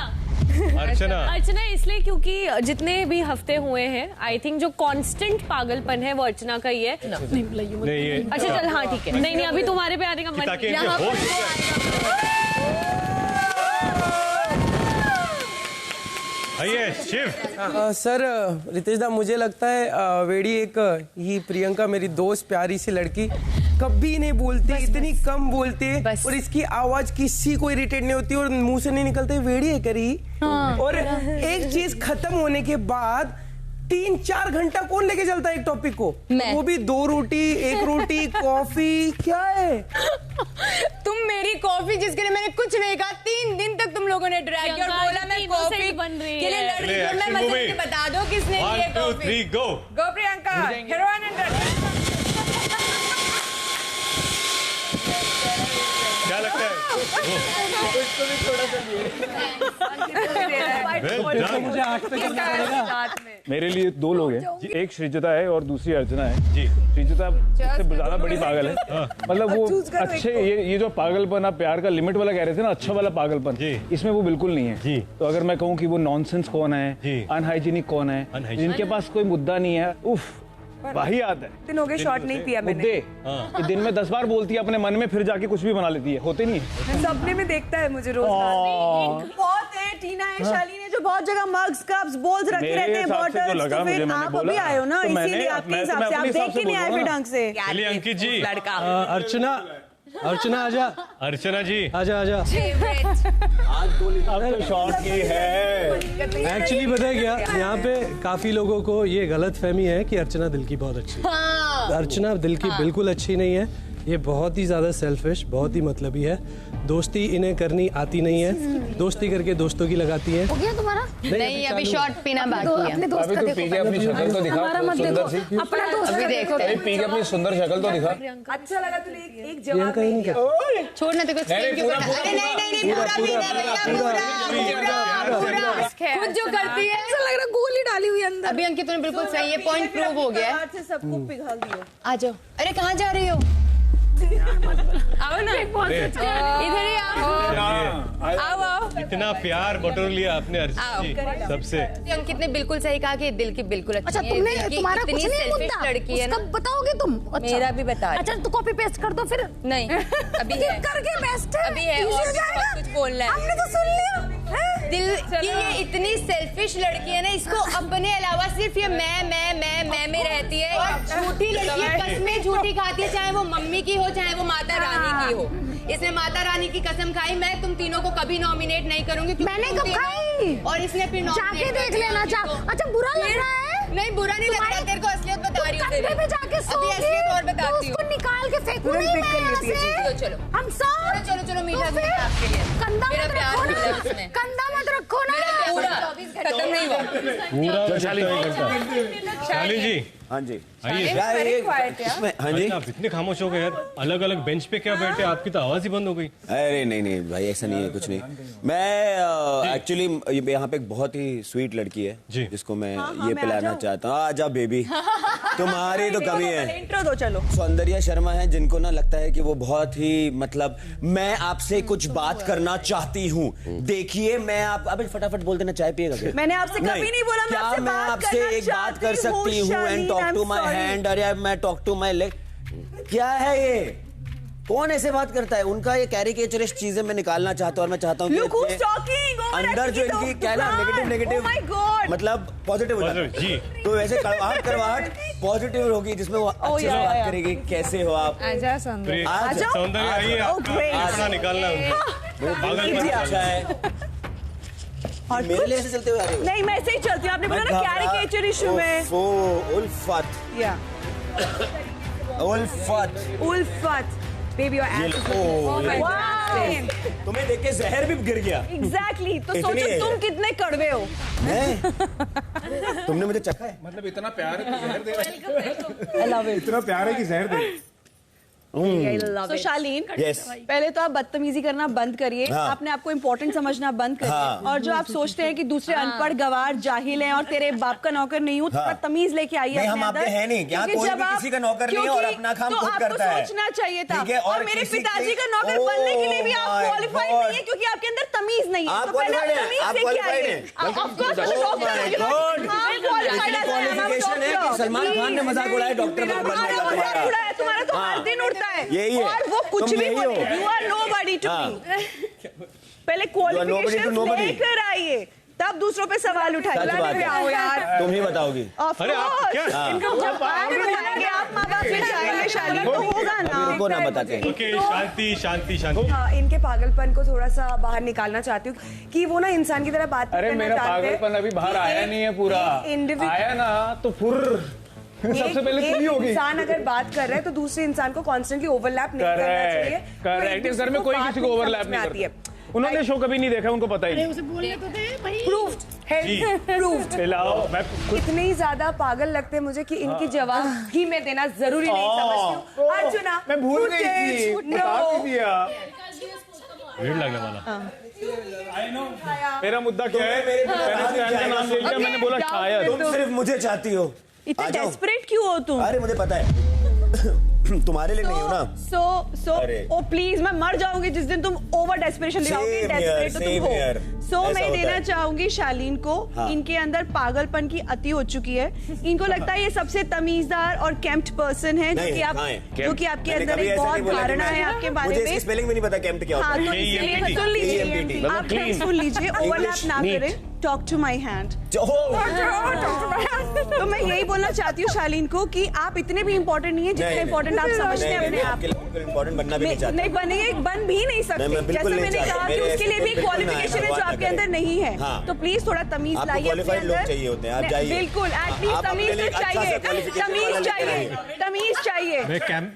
अर्चना अर्चना इसलिए क्योंकि जितने भी हफ्ते हुए हैं आई थिंक जो कांस्टेंट पागलपन है वो अर्चना का ही है। नहीं ये अच्छा चल हाँ ठीक है, नहीं अभी तुम्हारे पे आने का मन ताकि इनके होश आइए शिव। सर रितेश दा मुझे लगता है वेड़ी एक ही प्रियंका मेरी दोस्त प्यारी सी लड़की कभी नहीं बोलती, इतनी कम बोलते और इसकी आवाज किसी को इरिटेट नहीं होती और मुंह से नहीं निकलते वेड़ी है करी। और एक चीज खत्म होने के बाद 3-4 घंटा कौन लेके चलता है एक टॉपिक को? वो भी 2 रोटी 1 रोटी कॉफी क्या है? तुम मेरी कॉफी जिसके लिए मैंने कुछ नहीं कहा 3 दिन तक तुम लोगों ने ड्रैग किया और बोला मैं कॉफी के लिए लड़ रही हूं। मैं मजे बता दो किसने ये 1 2 3 गो गो प्रियंका हीरोइन क्या लगता है? मुझे आज तक मेरे लिए 2 लोग हैं, एक श्रीजता है और दूसरी अर्चना है जी। श्रीजता सबसे ज्यादा बड़ी पागल है, मतलब वो अच्छे ये जो पागलपन आप प्यार का लिमिट वाला कह रहे थे ना, अच्छा वाला पागलपन इसमें वो बिल्कुल नहीं है जी। तो अगर मैं कहूँ कि वो नॉनसेंस कौन है, अनहाइजीनिक कौन है, जिनके पास कोई मुद्दा नहीं है, उफ वही आता है। दिन हो गए शॉट नहीं पिया मैंने। मुद्दे दिन में 10 बार बोलती है अपने मन में, फिर जाके कुछ भी बना लेती है, होते नहीं है। सपने में देखता है मुझे रोज। बहुत है टीना है शालीन है जो बहुत जगग मग्स कप्स बोल्स रखे रहते हैं बॉटल्स। तो फिर आप अभी आए हो ना, इसीलिए आपके हिसाब से आप देख के नहीं आए फिर ढंग से। चलिए अंकित जी। अर्चना आजा। अर्चना जी आजा। अब तो शॉट की है। एक्चुअली पता है क्या, यहाँ पे काफी लोगों को ये गलत फहमी है कि अर्चना दिल की बहुत अच्छी है। अर्चना दिल की बिल्कुल अच्छी नहीं है, ये बहुत ही ज्यादा सेल्फिश, बहुत ही मतलबी है। दोस्ती इन्हें करनी आती नहीं है, दोस्ती करके दोस्तों की लगाती है। हो गया तुम्हारा? नहीं अभी शॉट पीना बाकी है। अपने दोस्त का देखो, पी के अपनी शक्ल तो दिखा, सुंदर सी। अपना दोस्त अभी देखो पी के अपनी सुंदर शक्ल तो दिखा। अच्छा लगा तुझे एक जवाब नहीं किया। छोड़ना देखो एक्सप्लेन क्यों करना। अरे नहीं पूरा पूरा खुद जो करती है ऐसा लग रहा गोली डाली हुई अंदर। अभी अंकित तूने बिल्कुल सही है, पॉइंट प्रूव हो गया है। सबको पिघल दियो। आ जाओ। अरे कहाँ जा रही हो? आओ ना इधर ही आओ। इतना प्यार बटोर लिया आपने अर्चना जी सबसे। अंकित ने बिल्कुल सही कहा कि दिल की बिल्कुल अच्छी अच्छा है। तुमने दिल की तुम्हारा कुछ इतनी नहीं selfish मुद्दा, लड़की है ना। उसका बताओगे तुम? अच्छा। मेरा भी बता। अच्छा तो कॉपी पेस्ट कर दो फिर। नहीं अभी है करके बेस्ट है, अभी है easy और हो भी जाएगा। बहुत कुछ बोलना है। हमने तो सुन लिया। दिल की ये इतनी सेल्फिश लड़की है ना, इसको अपने अलावा सिर्फ ये मैं में रहती है। झूठी लड़की है, कसमें झूठी खाती है, चाहे वो मम्मी की हो चाहे वो माता रानी की हो। इसने माता रानी की कसम खाई, मैं तुम तीनों को कभी नॉमिनेट नहीं करूंगी। मैंने कब खाई? और इसने फिर जाके देख लेना। अच्छा बुरा लग रहा है? नहीं बुरा नहीं लग रहा, तेरे को असलियत बता रही हूँ। कंधे पे जाके अभी असलियत और बताती हूँ। उसको निकाल के फेंकू नहीं मैं यहाँ से। चलो हम सब चलो मीठा आपके लिए। कंधा मेरा मत प्यार रखो मिला ना, उसमें। कंधा मत रखो ना। पूरा खत्म नहीं हुआ पूरा शाली जी। हाँ जी आइए। हाँ जी आप इतने खामोश हो गए यार, अलग अलग बेंच पे क्या बैठे, आपकी तो आवाज ही बंद हो गई। अरे नहीं भाई ऐसा नहीं है, कुछ नहीं। मैं एक्चुअली यहाँ पे एक बहुत ही स्वीट लड़की है जिसको मैं ये पिलाना चाहता हूँ। आजा बेबी, तुम्हारी तो कमी है। इंट्रो दो चलो। सौंदर्या शर्मा है, जिनको ना लगता है कि वो बहुत ही मतलब मैं आपसे कुछ बात करना चाहती हूँ। देखिए मैं आप अबे फटाफट बोल देना, चाय पिएगा क्या? मैंने आपसे कभी नहीं बोला मैं आपसे मैं आपसे एक बात कर सकती हूँ? And talk to my hand, अरे मैं टॉक टू माई लेग। क्या है ये? कौन ऐसे बात करता है? उनका ये कैरिकेचरिस्ट चीजें मैं निकालना चाहता हूँ और मैं चाहता हूँ अंदर जो इनकी क्या ना नेगेटिव मतलब पॉजिटिव हो जाए जी। तो वैसे करवाहट पॉजिटिव होगी जिसमें वो अच्छे से बात करेगी। कैसे हो आप? आजा सौंदर्य आइए, आपका निकालना अच्छा है। और मेरे लिए ऐसे चलते हुए आ रहे हो? नहीं मैं ऐसे ही चलती हूँ। आपने बोला ना कैरिकेचर इशू में। उल्फत बेबी और तुम्हें देख के जहर भी गिर गया। एग्जैक्टली तो सोचो तुम कितने कड़वे हो। तुमने मुझे चखा है, मतलब इतना प्यार है कि जहर दे। इतना प्यार है कि जहर दे। तो शालीन पहले तो आप बदतमीजी करना बंद करिए। आपने आपको इम्पोर्टेंट समझना बंद करिए। और जो आप सोचते हैं कि दूसरे अनपढ़ गवार जाहिल हैं और तेरे बाप का नौकर नहीं हूँ, थोड़ा तमीज लेके आइए। हम आपके हैं नहीं, यहाँ कोई भी किसी का नौकर नहीं है और अपना काम खुद करता है। सोचना चाहिए था। और मेरे पिताजी का नौकर बनने के लिए भी आप क्वालिफाइड नहीं है क्योंकि आपके अंदर तमीज नहीं है। तो पहले आप तमीज लेके आइए। सलमान खान ने मजाक उड़ाया डॉक्टर तुम्हारा तो हर दिन उड़ता होता है यही है। और वो कुछ तुम भी यही बोले, हो। यू आर नोबडी टू हाँ। मी। पहले nobody to क्वालिफिकेशन nobody। लेकर आइए, तब दूसरों पे सवाल सच बात उठाइए। आओ यार, है तुम ही बताओगी। ऑफ अरे आप कोर्स क्या? इनको जब आप बताएंगे, आप माँ बाप भी चाहेंगे, शालीन तो होगा ना। रुको ना बताते हैं। ओके, शांति शांति शांति। हाँ, इनके पागलपन को थोड़ा सा बाहर निकालना चाहती हूँ कि वो ना इंसान की तरह बात अरे करना मेरा चाहते हैं। पागलपन अभी बाहर आया नहीं है पूरा, आया ना तो सबसे पहले तू ही एक होगी। इंसान अगर बात कर रहा है तो दूसरे इंसान को कॉन्स्टेंटली ओवरलैप नहीं करना चाहिए। करेक्ट। इस घर में कोई किसी को ओवरलैप नहीं आती है। करता। उन्होंने शो कभी नहीं देखा, उनको पता ही नहीं। उसे बोलने तो दे भाई। प्रूव्ड है, प्रूव्ड। पिलाओ, मैं खुद इतने ही ज्यादा पागल लगते हैं मुझे कि इनकी जवाब ही मैं देना जरूरी नहीं समझती हूँ। अर्चना, मैं भूल गई थी, बता भी दिया। भीड़ लगने वाला। मेरा मुद्दा क्या है? मैंने स्टैंड का नाम ले लिया, मैंने बोला शायद। तुम सिर्फ मुझे चाहती हो। इतने आ जाओ। डेस्परेट क्यों हो तुम? अरे मुझे पता है तुम्हारे लिए नहीं हो ना। सो अरे। ओ प्लीज, मैं मर जाऊंगी जिस दिन तुम ओवर डेस्परेशन दिखाओगे। Same डेस्परेट तो here, तुम same here। हो। सो ऐसा मैं होता देना है। चाहूंगी शालीन को, हाँ। इनके अंदर पागलपन की अति हो चुकी है। इनको लगता है ये सबसे तमीजदार और केम्प्ट पर्सन है, जो कि आप जो कि आपके अंदर एक बहुत धारणा है आपके बारे मुझे में। इसकी स्पेलिंग भी नहीं पता कैम्प्ट क्या होता हाँ, है। तो इसलिए सुन लीजिए, आप सुन लीजिए, ओवरलैप ना करें। Talk to my hand. तो मैं यही बोलना चाहती हूँ शालीन को कि आप इतने भी इम्पोर्टेंट नहीं है जितने इम्पोर्टेंट आप समझते हैं अपने आप। इम्पोर्टेंट बनना भी नहीं चाहता। नहीं बनेंगे, बन भी नहीं सकते। मैं बिल्कुल जैसे नहीं मैंने चाहता। कहा कि मेरे उसके लिए भी बिल्कुल ना क्वालिफिकेशन है जो बात ना आपके अंदर करें। नहीं है। हाँ। तो प्लीज थोड़ा तमीज आपको लाइए अपने qualified लोग अंदर। चाहिए होते हैं, आप जाइए। बिल्कुल, एटलीस्ट आप अपने तमीज लिए तो अच्छा सा चाहिए, qualification वाला तमीज लेकर चाहिए, आइए। तमीज चाहिए,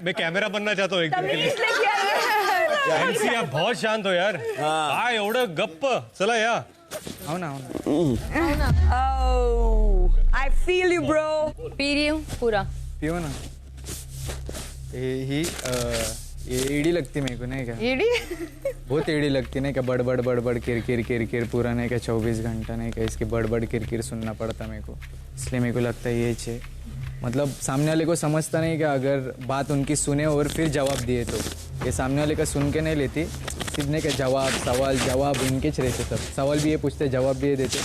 मैं कैमरा बनना चाहता हूँ एक दिन के लिए। तमीज लेके आइए। MC, आप बहुत शांत हो यार। हाँ एवढं गप्प चला या। I feel you bro। P रही हूँ पूरा। पियो ना। ये एड़ी लगती मेरे को नहीं क्या? एड़ी? बहुत एड़ी लगती नहीं क्या? बड़ बड़ किर पूरा नहीं क्या? 24 घंटा नहीं क्या? इसके बड़ किर सुनना पड़ता मेरे को, इसलिए मेरे को लगता है ये छे मतलब सामने वाले को समझता नहीं क्या? अगर बात उनकी सुने और फिर जवाब दिए तो ये सामने वाले का सुन के नहीं लेती, सीधने का जवाब सवाल जवाब इनके रहते सब। सवाल भी ये पूछते, जवाब भी ये देते।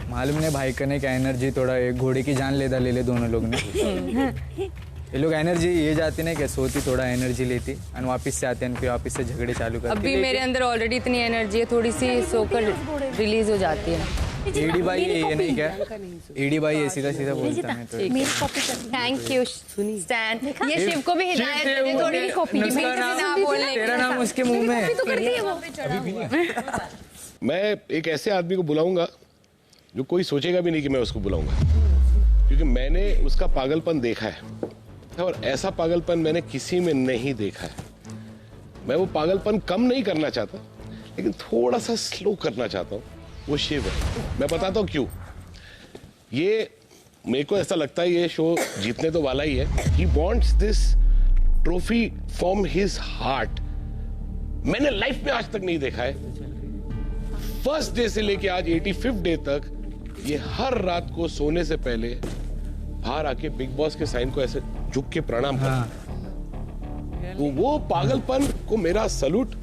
मालूम नहीं भाई करने का एनर्जी थोड़ा एक घोड़े की जान ले ले दोनों लोग ने। ये लोग एनर्जी ये जाती नहीं क्या? सोती थोड़ा एनर्जी लेती और वापस से आते हैं, फिर वापस से झगड़े चालू करते। अभी मेरे अंदर ऑलरेडी इतनी एनर्जी है, थोड़ी सी सोकर रिलीज हो जाती है। एडी भाई ये नहीं क्या? एडी भाई ये सीधा सीधा बोलता है। Thank you stand. ये शिव को भी हिदायत दे दे थोड़ी कॉपी की। ना बोलने की। तेरा नाम उसके मुंह में है। तो करती है वो। मैं एक ऐसे आदमी को बुलाऊंगा जो कोई सोचेगा भी नहीं कि मैं उसको बुलाऊंगा, क्योंकि मैंने उसका पागलपन देखा है और ऐसा पागलपन मैंने किसी में नहीं देखा है। मैं वो पागलपन कम नहीं करना चाहता, लेकिन थोड़ा सा स्लो करना चाहता हूँ। वो शिव है। मैं बताता हूँ क्यों। ये मेरे को ऐसा लगता है ये शो जीतने तो वाला ही है। He wants this trophy from his heart. मैंने लाइफ में आज तक नहीं देखा है, फर्स्ट डे से लेके आज 85th डे तक, ये हर रात को सोने से पहले बाहर आके बिग बॉस के साइन को ऐसे झुक के प्रणाम करता। तो वो पागलपन को मेरा सलूट।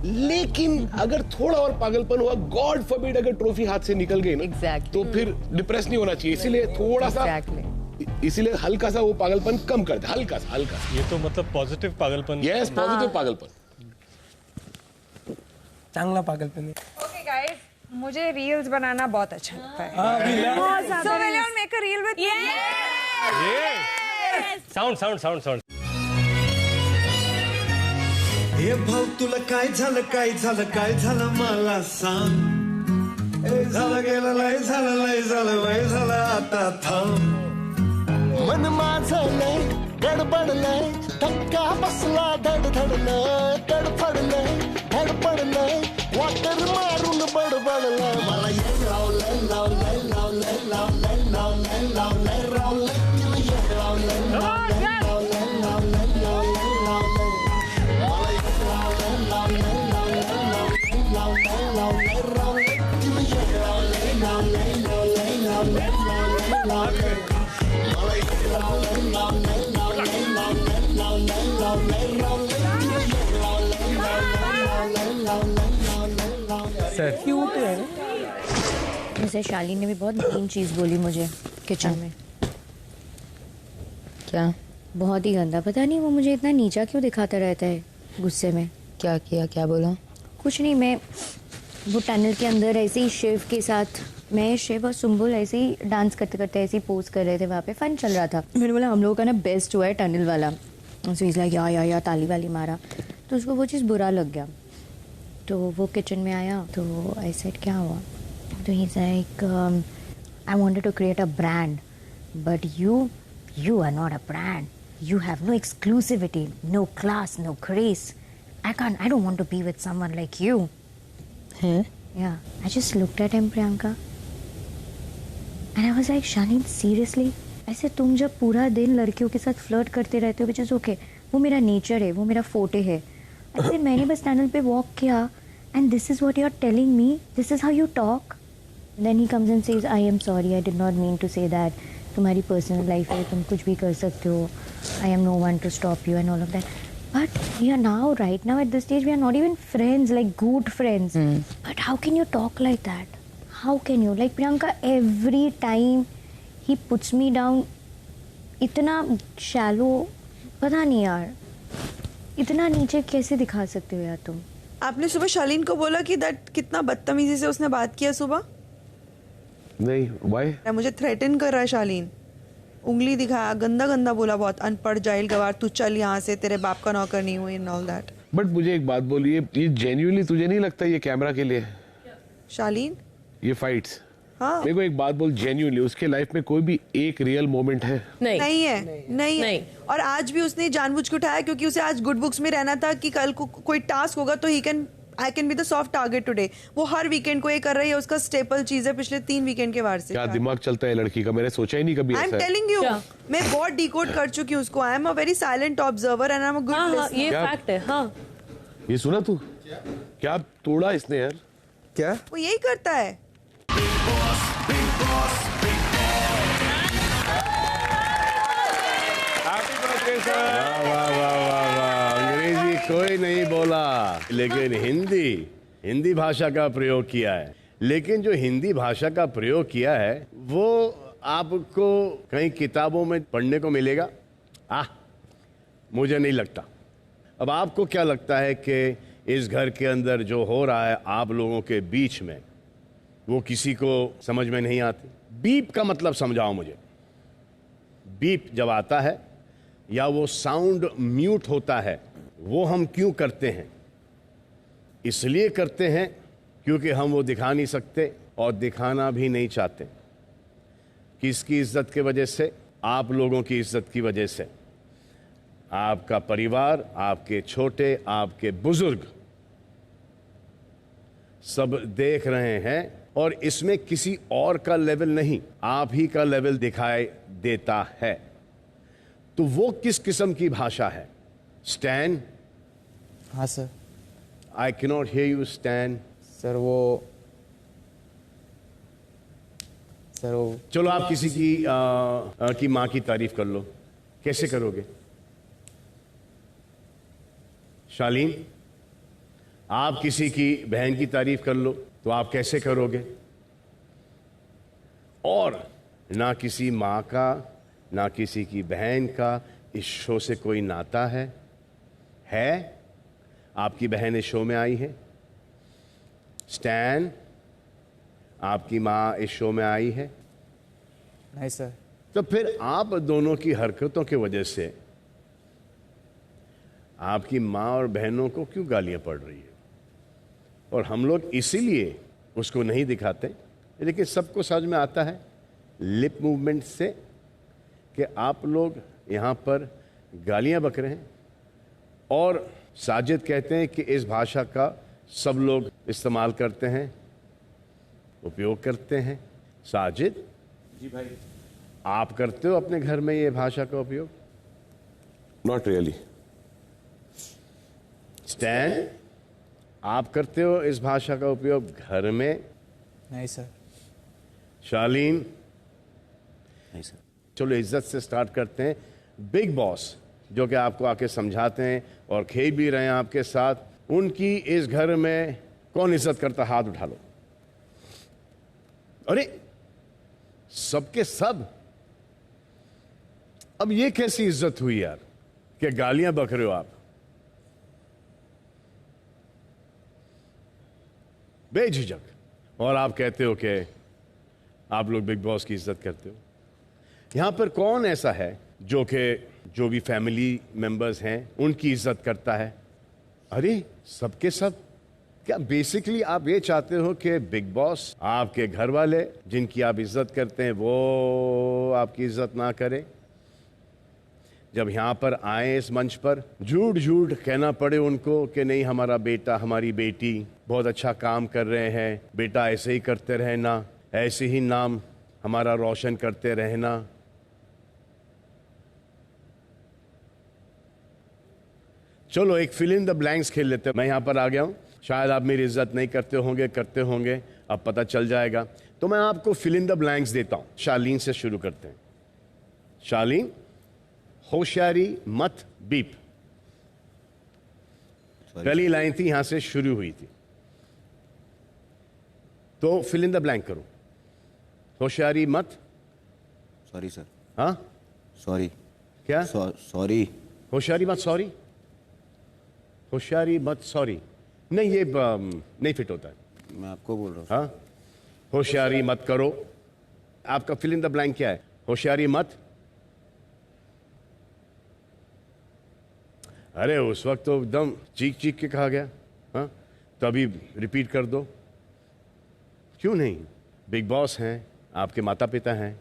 लेकिन अगर थोड़ा और पागलपन हुआ, गॉड फॉरबिड अगर ट्रॉफी हाथ से निकल गई ना, तो फिर डिप्रेस नहीं होना चाहिए। इसीलिए थोड़ा सा इसीलिए हल्का सा वो पागलपन कम कर दे, हल्का सा। ये तो मतलब पॉजिटिव पागलपन। यस, पॉजिटिव पागलपन। चांगला पागलपन है। ओके गाइस, मुझे रील्स बनाना बहुत अच्छा लगता है। So will you make a reel with me? Sound हे भाऊ तुला काय झालं मला सांग. झालं गेलं लय झालं वय झालं आता थांब. मन माझं लय गडबडलंय, धक्का बसला धडधडलंय, तडफडलंय धडपडलंय, वाटर मारून बडबडलंय. मला ये लावलंय लावलंय लावलंय लावलंय लावलंय लावलंय लावलंय सर क्यूट है। जैसे शालीन ने भी बहुत मेन चीज बोली मुझे किचन में। क्या बहुत ही गंदा। पता नहीं वो मुझे इतना नीचा क्यों दिखाता रहता है गुस्से में। क्या किया, क्या बोला? कुछ नहीं, मैं वो टनल के अंदर ऐसे ही शिव के साथ, मैं शिव और सुम्बुल ऐसे ही डांस करते करते ऐसे ही पोज कर रहे थे, वहाँ पे फन चल रहा था। मैंने बोला हम लोगों का ना बेस्ट हुआ है टनल वाला, सो इज़ लाइक या ताली वाली मारा, तो उसको वो चीज़ बुरा लग गया। तो वो किचन में आया तो आई सेड क्या हुआ, तो he is like I wanted to create a brand but you are not a brand, you have no exclusivity, no class, no grace. I don't want to be with someone like you. Yeah, I just looked at him, Priyanka, and I was like, Shaleen, seriously? ऐसे तुम जब पूरा दिन लड़कियों के साथ flirt करते रहते हो, which is okay, वो मेरा नेचर है, वो मेरा फोटे है। ऐसे मैंने बस टनल पे वॉक किया and this is what you are telling me, this is how you talk? Then he comes and says, I am sorry, I did not mean to say that. तुम्हारी पर्सनल लाइफ है, तुम कुछ भी कर सकते हो, I am no one to stop you and all of that, but we are now right now at this stage we are not even friends, like good friends, but how can you talk like that? How can you? Like Priyanka, every time he puts me down, इतना shallow, पता नहीं यार, इतना नीचे कैसे दिखा सकते हो यार तुम? आपने सुबह शालीन को बोला कि दैट कितना बदतमीजी से उसने बात किया सुबह? नहीं, व्हाई? मुझे थ्रेटन कर रहा है शालीन, उंगली दिखाया, गंदा गंदा बोला, बहुत अनपढ़ जाहिल गवार, तू चल यहाँ से, तेरे बाप का नौकर नहीं हुई एंड ऑल दैट। बट मुझे एक बात बोलिए, ये जेन्युइनली तुझे नहीं लगता ये कैमरा के लिए? शालीन, ये फाइट्स, हाँ, मेरे को एक बात बोल, जेन्युइनली उसके लाइफ में कोई भी एक रियल मोमेंट है? नहीं है। और आज भी उसने जानबूझ के उठाया क्योंकि उसे आज गुड बुक्स में रहना था कि कल को कोई टास्क होगा तो I can be the soft target today. वो हर वीकेंड को ये कर रही है, उसका स्टेपल चीज है पिछले 3 वीकेंड के बार से। क्या दिमाग चलता है लड़की का, मैंने सोचा ही नहीं कभी। आई एम टेलिंग यू, मैं बहुत डिकोड कर चुकी हूँ उसको। I am a very silent observer and I am a good listener. ये फैक्ट है। हाँ, ये सुना तू? क्या तोड़ा इसने यार? क्या वो यही करता है? वाह वाह वाह वाह वाह, अंग्रेजी कोई नहीं बोला, लेकिन हिंदी भाषा का प्रयोग किया है। लेकिन जो हिंदी भाषा का प्रयोग किया है वो आपको कहीं किताबों में पढ़ने को मिलेगा? मुझे नहीं लगता। अब आपको क्या लगता है कि इस घर के अंदर जो हो रहा है आप लोगों के बीच में, वो किसी को समझ में नहीं आती? बीप का मतलब समझाओ मुझे। बीप जब आता है या वो साउंड म्यूट होता है, वो हम क्यों करते हैं? इसलिए करते हैं क्योंकि हम वो दिखा नहीं सकते और दिखाना भी नहीं चाहते। किसकी इज्जत की वजह से? आप लोगों की इज्जत की वजह से। आपका परिवार, आपके छोटे, आपके बुजुर्ग सब देख रहे हैं और इसमें किसी और का लेवल नहीं, आप ही का लेवल दिखाई देता है। तो वो किस किस्म की भाषा है? स्टैन? हाँ sir. I cannot here you stand. Sir वो चलो आप किसी की माँ की तारीफ कर लो। कैसे करोगे? शालीन, आप किसी की बहन की तारीफ कर लो तो आप कैसे करोगे? और ना किसी माँ का ना किसी की बहन का इस शो से कोई नाता है? आपकी बहन इस शो में आई है? स्टैन, आपकी माँ इस शो में आई है? नहीं सर। तो फिर आप दोनों की हरकतों की वजह से आपकी माँ और बहनों को क्यों गालियां पड़ रही है? और हम लोग इसीलिए उसको नहीं दिखाते, लेकिन सबको समझ में आता है लिप मूवमेंट से कि आप लोग यहाँ पर गालियां बक रहे हैं। और साजिद कहते हैं कि इस भाषा का सब लोग इस्तेमाल करते हैं, उपयोग करते हैं। साजिद जी भाई, आप करते हो अपने घर में ये भाषा का उपयोग? Not really. स्टैन, आप करते हो इस भाषा का उपयोग घर में? नहीं सर। शालीन? नहीं सर। चलो इज्जत से स्टार्ट करते हैं। बिग बॉस जो कि आपको आके समझाते हैं और खेल भी रहे हैं आपके साथ, उनकी इस घर में कौन इज्जत करता? हाथ उठा लो। अरे सबके सब अब ये कैसी इज्जत हुई यार कि गालियां बक रहे हो आप? बेझिझक। और आप कहते हो कि आप लोग बिग बॉस की इज्जत करते हो। यहां पर कौन ऐसा है जो भी फैमिली मेंबर्स हैं उनकी इज्जत करता है? अरे सबके सब। क्या बेसिकली आप ये चाहते हो कि बिग बॉस आपके घर वाले जिनकी आप इज्जत करते हैं वो आपकी इज्जत ना करें? जब यहाँ पर आए इस मंच पर झूठ झूठ कहना पड़े उनको कि नहीं हमारा बेटा हमारी बेटी बहुत अच्छा काम कर रहे हैं, बेटा ऐसे ही करते रहना, ऐसे ही नाम हमारा रोशन करते रहना। चलो एक फिल इन द ब्लैंक्स खेल लेते हैं। मैं यहाँ पर आ गया हूँ, शायद आप मेरी इज्जत नहीं करते होंगे, अब पता चल जाएगा। तो मैं आपको फिल इन द ब्लैंक्स देता हूँ। शालीन से शुरू करते हैं। शालीन, होशियारी मत बीप। पहली लाइन थी, यहां से शुरू हुई थी, तो फिल इन द ब्लैंक करो। होशियारी मत। Sorry sir. हाँ सॉरी। क्या? सॉरी। होशियारी मत सॉरी। होशियारी मत सॉरी नहीं, ये नहीं फिट होता है। मैं आपको बोल रहा हूँ। हाँ, होशियारी मत करो। आपका फिल इन द ब्लैंक क्या है? होशियारी मत। अरे उस वक्त तो एकदम चीख चीख के कहा गया। हाँ, तो अभी रिपीट कर दो। क्यों नहीं? बिग बॉस हैं, आपके माता पिता हैं,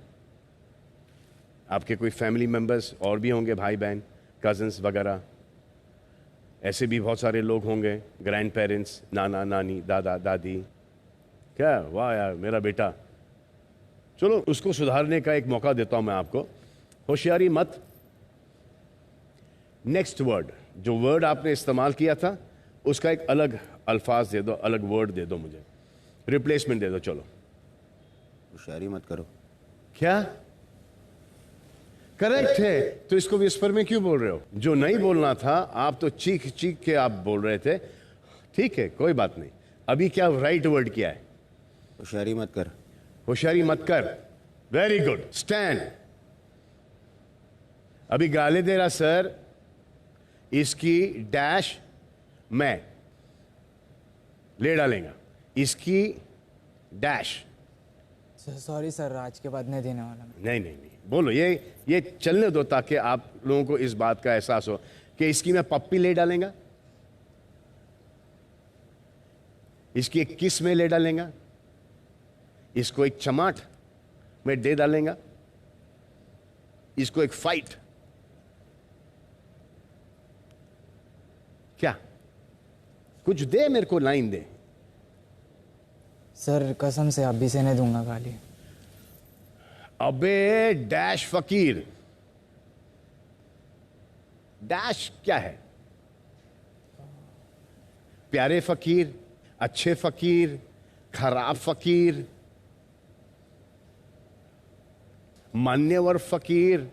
आपके कोई फैमिली मेंबर्स और भी होंगे, भाई बहन, कजन्स वगैरह, ऐसे भी बहुत सारे लोग होंगे, ग्रैंड पेरेंट्स, नाना नानी, दादा दादी। क्या वाह यार मेरा बेटा। चलो उसको सुधारने का एक मौका देता हूं मैं आपको। होशियारी मत। नेक्स्ट वर्ड, जो वर्ड आपने इस्तेमाल किया था उसका एक अलग अल्फाज दे दो, अलग वर्ड दे दो, मुझे रिप्लेसमेंट दे दो। चलो। होशियारी मत करो। क्या? करेक्ट है। तो इसको विस्पर में क्यों बोल रहे हो? जो नहीं बोलना था आप तो चीख चीख के आप बोल रहे थे। ठीक है, कोई बात नहीं। अभी क्या राइट वर्ड क्या है? होशियारी मत कर। होशियारी मत कर। Very good. स्टैंड। अभी गाली दे रहा सर, इसकी डैश मैं ले डालेगा, इसकी डैश। सॉरी सर, आज के बाद नहीं देने वाला मैं। नहीं नहीं नहीं, बोलो। ये चलने दो ताकि आप लोगों को इस बात का एहसास हो कि इसकी मैं पप्पी ले डालेगा, इसकी एक किस में ले डालेगा, इसको एक चमाट में दे डालेगा, इसको एक फाइट। क्या? कुछ दे मेरे को, लाइन दे। सर कसम से अभी से नहीं दूंगा गाली। अबे डैश फकीर। डैश क्या है? प्यारे फकीर, अच्छे फकीर, खराब फकीर, मान्यवर फकीर,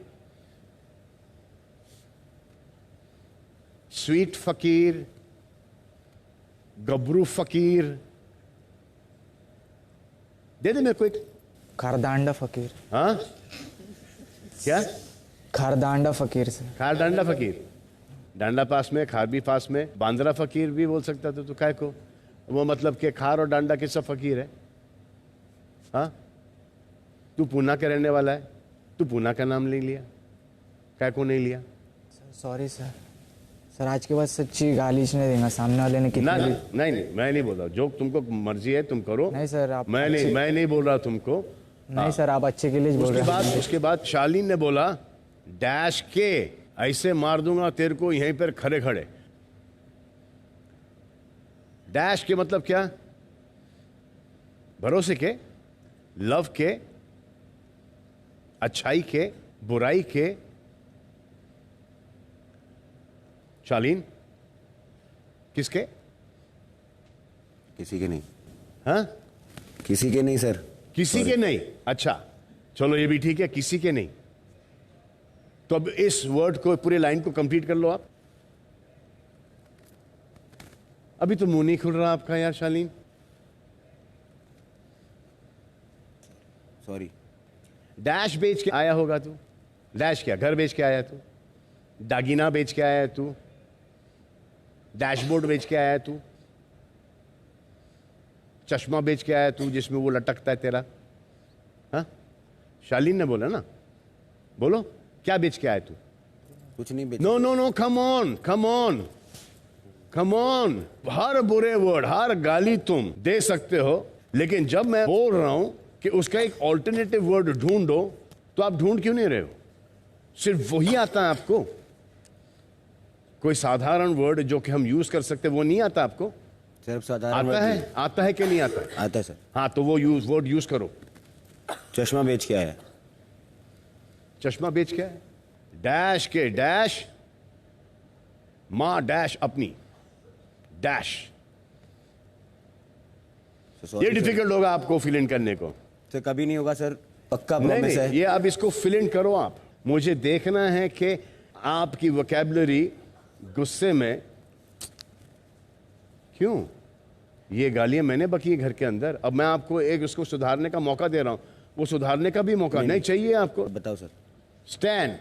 स्वीट फकीर, गबरू फकीर। दे दे मेरे को एक। खारदांडा फकीर। हाँ क्या? खारदांडा फकीर से। खारदांडा फकीर। डांडा पास में, खार भी पास में, बांद्रा फकीर भी बोल सकता था तो काय को? वो मतलब कि खार और डांडा किसका फकीर है? हाँ, तू पूना का रहने वाला है, तू पूना का नाम ले लिया, काय को नहीं लिया? Sorry sir. सर आज के बाद सच्ची गाली नहीं देगा, सामने वाले ने कितना नहीं नहीं, मैं नहीं बोल रहा। जो तुमको मर्जी है तुम करो। नहीं सर, आप मैं नहीं बोल रहा तुमको। नहीं सर, आप अच्छे के लिए बोल रहे हैं। उसके बाद शालीन ने बोला डैश के ऐसे मार दूंगा तेरे को यहीं पर खड़े खड़े। डैश के मतलब क्या? भरोसे के, लव के, अच्छाई के, बुराई के। शालीन, किसके? किसी के नहीं। हाँ, किसी के नहीं सर। किसी के नहीं। अच्छा चलो, ये भी ठीक है, किसी के नहीं। तो अब इस वर्ड को, पूरे लाइन को कंप्लीट कर लो आप। अभी तो मुंह नहीं खुल रहा आपका यार शालीन। सॉरी। डैश बेच के आया होगा तू, डैश क्या? घर बेच के आया तू? दागिना बेच के आया तू? डैशबोर्ड बेच के आया तू? चश्मा बेच के आया तू जिसमें वो लटकता है तेरा? हाँ, शालीन ने बोला ना, बोलो क्या बेच के आया तू? कुछ नहीं बेच। No no no, come on come on come on. हर बुरे वर्ड, हर गाली तुम दे सकते हो, लेकिन जब मैं बोल रहा हूं कि उसका एक ऑल्टरनेटिव वर्ड ढूंढो, तो आप ढूंढ क्यों नहीं रहे हो? सिर्फ वही आता है आपको? कोई साधारण वर्ड जो कि हम यूज कर सकते वो नहीं आता आपको? सिर्फ साधारण आता है? आता है कि नहीं आता? आता है सर। हाँ, तो वो वर्ड यूज करो। चश्मा बेच के आया। चश्मा बेच के आया? डैश के डैश, माँ डैश अपनी डैश। ये डिफिकल्ट होगा आपको फिल इन करने को। तो कभी नहीं होगा सर, पक्का नहीं, प्रॉमिस नहीं, है। ये अब इसको फिल इन करो आप। मुझे देखना है कि आपकी वोकैबुलरी गुस्से में क्यों? ये गालियां मैंने बकी है घर के अंदर, अब मैं आपको एक उसको सुधारने का मौका दे रहा हूं, वो सुधारने का भी मौका नहीं चाहिए आपको? बताओ सर। स्टैन,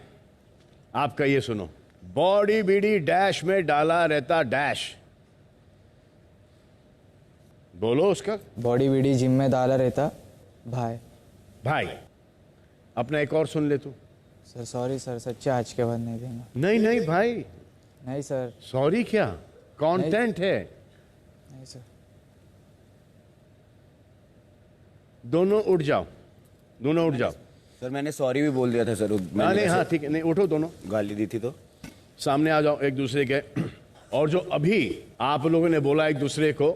आपका ये सुनो, बॉडी बीडी डैश में डाला रहता डैश, बोलो उसका। बॉडी बीडी जिम में डाला रहता भाई। भाई, अपना एक और सुन ले तू। सर सॉरी सर, सच्चे आज के बाद नहीं देंगे। नहीं नहीं भाई, नहीं सर। सॉरी क्या? कंटेंट है। नहीं सर। दोनों उठ जाओ, दोनों उठ जाओ। सर मैंने सॉरी भी बोल दिया था सर। नहीं, हाँ ठीक है, नहीं उठो, दोनों गाली दी थी तो सामने आ जाओ एक दूसरे के। और जो अभी आप लोगों ने बोला एक दूसरे को,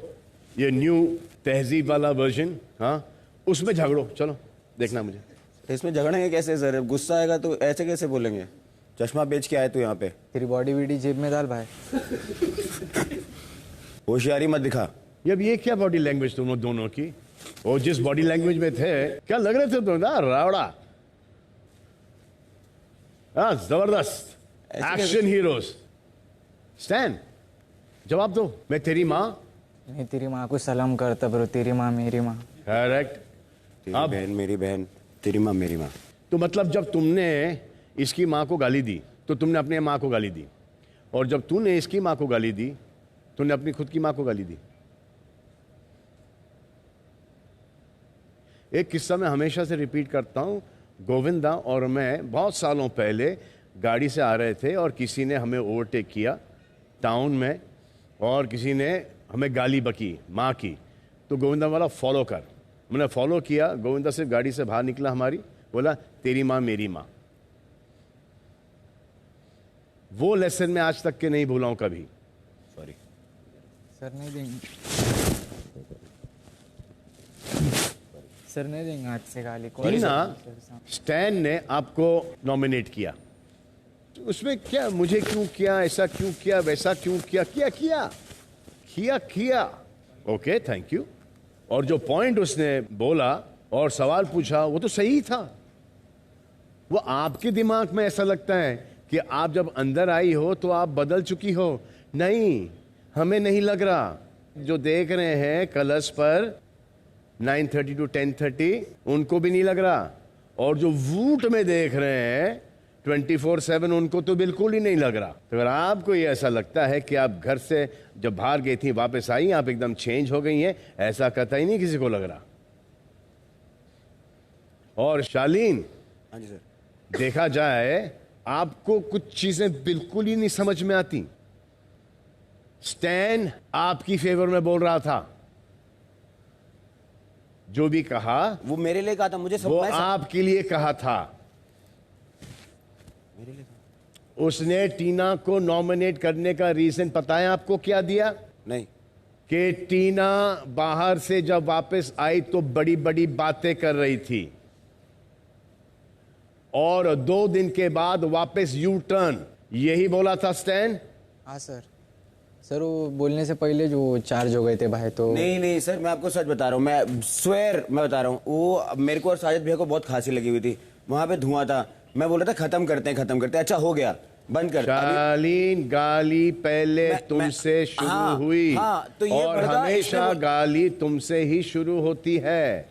ये न्यू तहजीब वाला वर्जन, हाँ, उसमें झगड़ो। चलो देखना मुझे। इसमें झगड़ेंगे कैसे सर? गुस्सा आएगा तो ऐसे कैसे बोलेंगे? चश्मा बेच के आए तू यहाँ पे। तेरी बॉडी बीडी जेब में डाल भाई। होशियारी मत दिखा। अब ये क्या बॉडी लैंग्वेज तुम लोग दोनों की? वो जिस बॉडी लैंग्वेज में थे, क्या लग रहे थे तुम ना रावड़ा? हाँ, जबरदस्त एक्शन हीरोज। स्टैन, जवाब दो। मैं तेरी माँ? नहीं, तेरी माँ को सलाम करता ब्रो। तेरी माँ मेरी माँ। करेक्ट। तेरी बहन मेरी बहन, तेरी माँ मेरी माँ। तो मतलब जब तुमने इसकी माँ को गाली दी तो तुमने अपनी माँ को गाली दी, और जब तूने इसकी माँ को गाली दी तूने अपनी खुद की माँ को गाली दी। एक किस्सा मैं हमेशा से रिपीट करता हूँ। गोविंदा और मैं बहुत सालों पहले गाड़ी से आ रहे थे और किसी ने हमें ओवरटेक किया टाउन में, और किसी ने हमें गाली बकी माँ की। तो गोविंदा वाला फॉलो कर, मैंने फॉलो किया। गोविंदा सिर्फ गाड़ी से बाहर निकला हमारी, बोला तेरी माँ मेरी माँ। वो लेसन मैं आज तक के नहीं भूला हूं कभी। सॉरी सर, नहीं देंगे सर, नहीं देंगे आज से गाली को। टीना, स्टैन ने आपको नॉमिनेट किया, तो उसमें क्या मुझे क्यों किया, ऐसा क्यों किया, वैसा क्यों किया? किया किया किया किया। Okay, thank you. और जो पॉइंट उसने बोला और सवाल पूछा वो तो सही था। वो आपके दिमाग में ऐसा लगता है कि आप जब अंदर आई हो तो आप बदल चुकी हो। नहीं, हमें नहीं लग रहा। जो देख रहे हैं कलर्स पर 9:30 to 10:30 उनको भी नहीं लग रहा, और जो वूट में देख रहे हैं 24/7 उनको तो बिल्कुल ही नहीं लग रहा। तो अगर आपको ये ऐसा लगता है कि आप घर से जब बाहर गई थी वापस आई आप एकदम चेंज हो गई हैं, ऐसा कतई नहीं किसी को लग रहा। और शालीन, हाँ जी सर, देखा जाए आपको कुछ चीजें बिल्कुल ही नहीं समझ में आती। स्टैन आपकी फेवर में बोल रहा था, जो भी कहा वो मेरे लिए कहा था। मुझे वो आपके लिए कहा था। मेरे लिए उसने टीना को नॉमिनेट करने का रीजन पता है आपको क्या दिया? नहीं। कि टीना बाहर से जब वापस आई तो बड़ी बड़ी बातें कर रही थी, और 2 दिन के बाद वापस यू टर्न, यही बोला था स्टैन? हाँ सर। सर वो बोलने से पहले जो चार्ज हो गए थे भाई, तो नहीं नहीं सर, मैं आपको सच बता रहा हूँ, मैं स्वेर मैं बता रहा हूँ। वो मेरे को और साजिद भैया को बहुत खांसी लगी हुई थी, वहां पे धुआं था। मैं बोल रहा था खत्म करते हैं। अच्छा हो गया, बंद कर। शालीन, गाली पहले तुमसे शुरू हुई, तो ये और हमेशा गाली तुमसे ही शुरू होती है।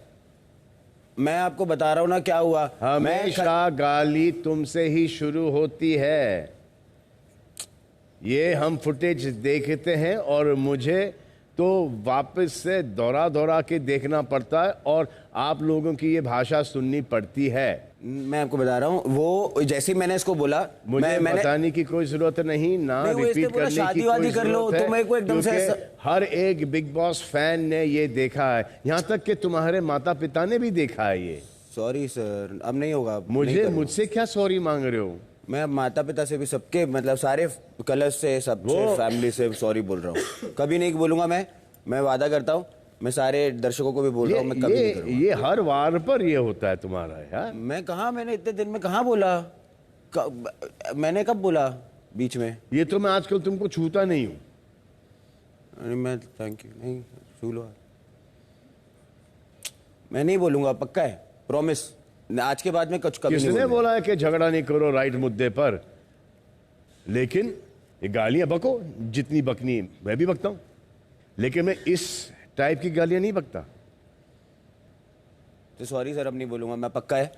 मैं आपको बता रहा हूँ ना क्या हुआ। हमेशा गाली तुमसे ही शुरू होती है। ये हम फुटेज देखते हैं और मुझे तो वापस से दोहरा के देखना पड़ता है और आप लोगों की ये भाषा सुननी पड़ती है। मैं आपको बता रहा हूँ, वो जैसे ही मैंने इसको बोला, मुझे बताने की कोई जरूरत नहीं ना, रिपीट करने की कोई जरूरत है, मेरे को एकदम से हर एक बिग बॉस फैन ने ये देखा है, यहाँ तक कि तुम्हारे माता पिता ने भी देखा है ये। सॉरी सर, अब नहीं होगा। मुझसे क्या सॉरी मांग रहे हो? मैं माता पिता से भी, सबके मतलब सारे कलर्स से, सबसे फैमिली से सॉरी बोल रहा हूँ। कभी नहीं बोलूंगा मैं वादा करता हूँ। मैं सारे दर्शकों को भी बोल रहा हूँ, मैं कभी नहीं करूंगा। ये हर वार पर ये होता है तुम्हारा यार। मैंने इतने दिन में कहाँ बोला? मैंने कब बोला बीच में? ये तो मैं आजकल तुमको छूता नहीं हूँ। मैं थैंक यू नहीं छू लो। मैं नहीं बोलूंगा, पक्का है, प्रॉमिस। आज के बाद में कुछ कभी नहीं। किसने बोला है कि झगड़ा नहीं करो राइट मुद्दे पर? लेकिन ये गालियां बको, जितनी बकनी मैं भी बकता हूं, लेकिन मैं इस टाइप की गालियां नहीं बकता। तो सॉरी सर, अब नहीं बोलूंगा, मैं पक्का है।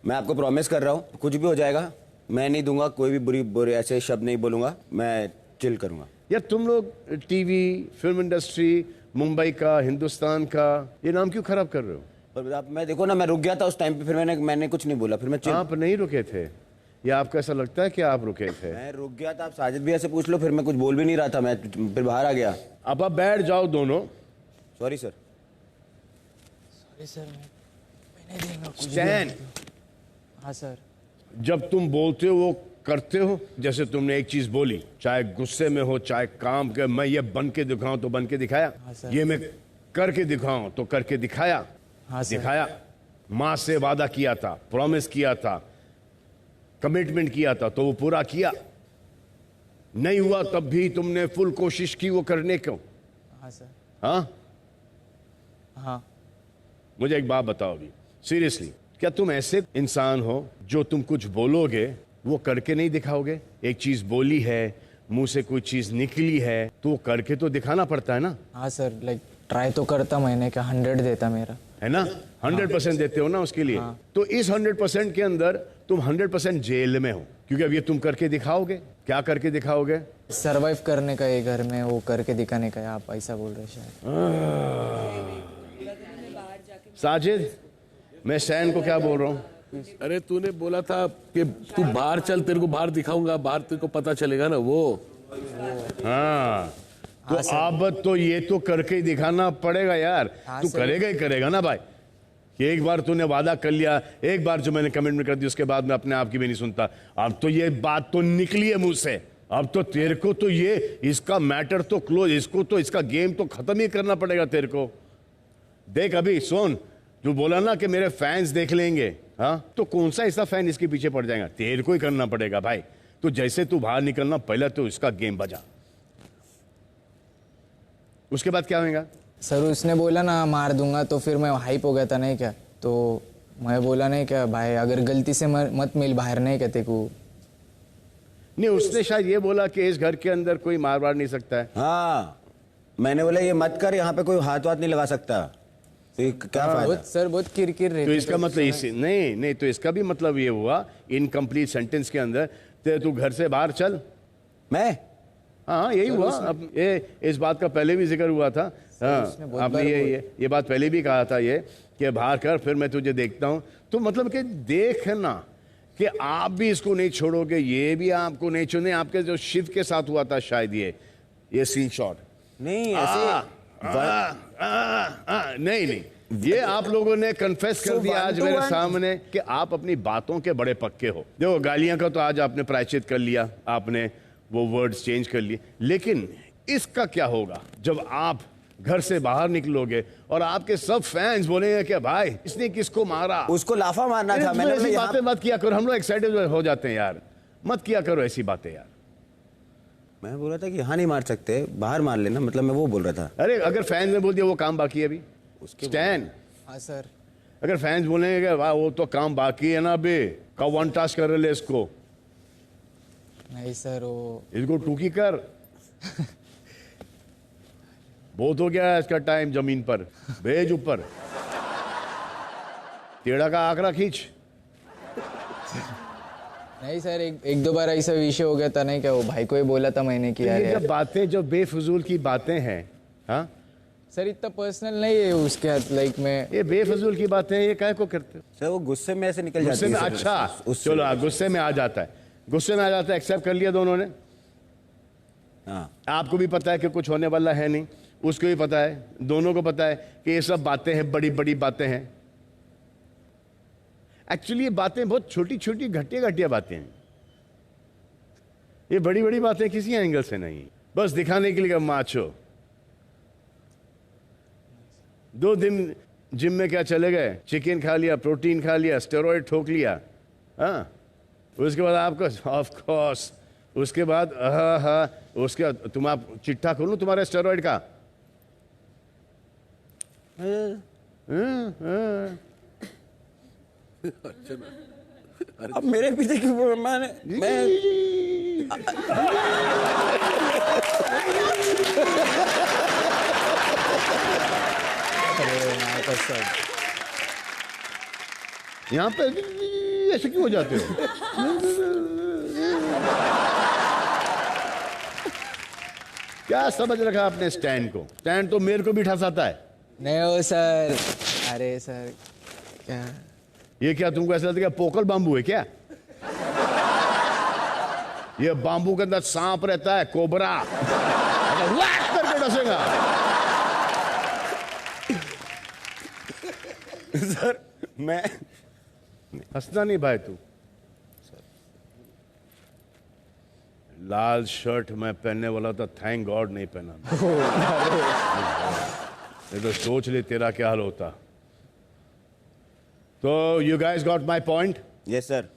मैं आपको प्रॉमिस कर रहा हूँ, कुछ भी हो जाएगा मैं नहीं दूंगा, कोई भी बुरे ऐसे शब्द नहीं बोलूंगा, मैं चिल करूंगा। यार तुम लोग टीवी, फिल्म इंडस्ट्री, मुंबई का, हिंदुस्तान का ये नाम क्यों खराब कर रहे हो? पर आप, मैं देखो ना, मैं रुक गया था उस टाइम पे, फिर मैंने कुछ नहीं बोला, फिर मैं आप नहीं रुके थे या आपको ऐसा लगता है कि आप रुके थे? मैं रुक गया था। आप साजिद भैया से पूछ लो, फिर मैं कुछ बोल भी नहीं रहा था, मैं फिर बाहर आ गया। अब आप बैठ जाओ दोनों। Sorry sir. सॉरी सर, मैं नहीं देंगे। स्टैन। हाँ सर। जब तुम बोलते हो वो करते हो। जैसे तुमने एक चीज बोली, चाहे गुस्से में हो चाहे काम के, मैं ये बन के दिखाऊं तो बन के दिखाया, ये मैं करके दिखाऊं तो करके दिखाया। दिखाया। माँ से वादा किया था, प्रॉमिस किया था, कमिटमेंट किया था, तो वो पूरा किया। नहीं हुआ तब भी तुमने फुल कोशिश की वो करने को। हाँ सर। हाँ हाँ। मुझे एक बात बताओ अभी सीरियसली, क्या तुम ऐसे इंसान हो जो तुम कुछ बोलोगे वो करके नहीं दिखाओगे? एक चीज बोली है, मुंह से कोई चीज निकली है, तो वो करके तो दिखाना पड़ता है ना। हाँ सर, लाइक ट्राई तो करता, महीने का 100 देता मेरा, है ना? 100% देते हो ना उसके लिए। हाँ। तो इस 100% के अंदर तुम 100% जेल में हो, क्योंकि अब ये तुम करके दिखाओगे। क्या करके दिखाओगे? सरवाइव करने का ये घर में, वो करके दिखाने का। आप ऐसा बोल रहे शायद। साजिद, मैं सैन को क्या बोल रहा हूँ? अरे तूने बोला था कि तू बाहर चल, तेरे को बाहर दिखाऊंगा, बाहर तेरे को पता चलेगा ना वो। हाँ, तो अब तो ये तो करके ही दिखाना पड़ेगा यार। तू करेगा ही करेगा ना भाई। एक बार तूने वादा कर लिया, एक बार जो मैंने कमेंट में कर दी, उसके बाद मैं अपने आप की भी नहीं सुनता। अब तो ये बात तो निकली है मुंह से, अब तो तेरे को तो ये इसका मैटर तो क्लोज, इसको तो इसका गेम तो खत्म ही करना पड़ेगा तेरे को। देख अभी सोन, तू बोला ना कि मेरे फैंस देख लेंगे, हाँ, तो कौन सा ऐसा फैन इसके पीछे पड़ जाएगा? तेरे को ही करना पड़ेगा भाई। तो जैसे तू बाहर निकलना, पहले तो इसका गेम बजा, उसके बाद क्या होगा? सर उसने बोला ना मार दूंगा, तो फिर मैं हाइप हो गया था नहीं क्या, तो मैं बोला नहीं क्या भाई, अगर गलती से मत मिल बाहर, नहीं कहते को। नहीं, उसने शायद ये बोला कि इस घर के अंदर कोई मार वार नहीं सकता है। हाँ, मैंने बोला ये मत कर, यहाँ पे कोई हाथ वाथ नहीं लगा सकता। तो क्या फायदा? सर बहुत किरकिर रहती। तो इसका मतलब इसी नहीं, तो इसका भी मतलब ये हुआ इनकम्प्लीट सेंटेंस के अंदर, तू घर से बाहर चल। मैं? हाँ, यही हुआ। अब ये इस बात का पहले भी जिक्र हुआ था। हाँ, आपने ये बात पहले भी कहा था ये कि बाहर कर, फिर मैं तुझे देखता हूँ। तो मतलब कि देखना कि आप भी इसको नहीं छोड़ोगे, ये भी आपको नहीं छोड़ने। आपके जो शिव के साथ हुआ था शायद ये सीन शॉट नहीं ऐसे नहीं, ये आप लोगों ने कन्फेस कर दिया आज मेरे सामने कि आप अपनी बातों के बड़े पक्के हो। देखो गालियां का तो आज आपने प्रायश्चित कर लिया, आपने वो वर्ड्स चेंज कर लिए, लेकिन इसका क्या होगा जब आप घर से बाहर निकलोगे और आपके सब फैंस बोलेंगे कि भाई इसने किसको मारा? उसको लाफा मारना था। मैंने ऐसी बातें मत किया करो, हम लोग एक्साइटेड हो जाते हैं यार। मत किया करो ऐसी बातें यार। मैं बोल रहा था कि यहाँ नहीं मार सकते, बाहर मार लेना, मतलब मैं वो बोल रहा था। अरे अगर फैंस ने बोल दिया वो काम बाकी है अभी, स्टैन। हाँ सर। अगर फैंस बोलेंगे वाह वो तो काम बाकी है ना अभी, का वन टास्क कर ले इसको। नहीं सर, वो इसको टूकी कर। बहुत हो गया है इसका टाइम जमीन पर, भेज ऊपर। टेढ़ा का आंकड़ा खींच। नहीं सर, एक दो बार ऐसा विषय हो गया था नहीं क्या, वो भाई को ही बोला था मैंने कि यार ये जब बातें जो बेफजूल की बातें हैं, हाँ सर इतना पर्सनल नहीं है उसके हाथ, लाइक मैं ये बेफजूल की बातें ये काहे को करते हो? सर वो गुस्से में ऐसे निकल जाती गुस्से में है। अच्छा चलो गुस्से में आ जाता है, गुस्से में आ जाता है, एक्सेप्ट कर लिया दोनों ने। हाँ आपको भी पता है कि कुछ होने वाला है नहीं, उसको भी पता है, दोनों को पता है कि ये सब बातें हैं, बड़ी बड़ी बातें हैं। एक्चुअली ये बातें बहुत छोटी छोटी घटिया घटिया बातें हैं। ये बड़ी बड़ी बातें किसी एंगल से नहीं, बस दिखाने के लिए माचो। 2 दिन जिम में क्या चले गए, चिकन खा लिया, प्रोटीन खा लिया, स्टेरॉइड ठोक लिया, हाँ उसके बाद आपको ऑफ कोर्स उसके बाद उसके तुम आप चिट्ठा खोलूं तुम्हारे स्टेरॉइड का। अब मेरे पीछे क्यों मैं यहाँ पे ऐसे क्यों हो जाते हो? क्या समझ रखा आपने स्टैंड को? स्टैंड तो मेरे को भी ठसाता है। नहीं हो सर, अरे सर क्या ये क्या तुमको ऐसा लगता है पोकल बांबू है क्या? ये बांबू के अंदर सांप रहता है, कोबरा वैक करके डसेगा। सर मैं हंसना नहीं भाई तू। लाल शर्ट मैं पहनने वाला था, थैंक गॉड नहीं पहना। नहीं तो सोच ले तेरा क्या हाल होता। तो you guys got my point? Yes sir.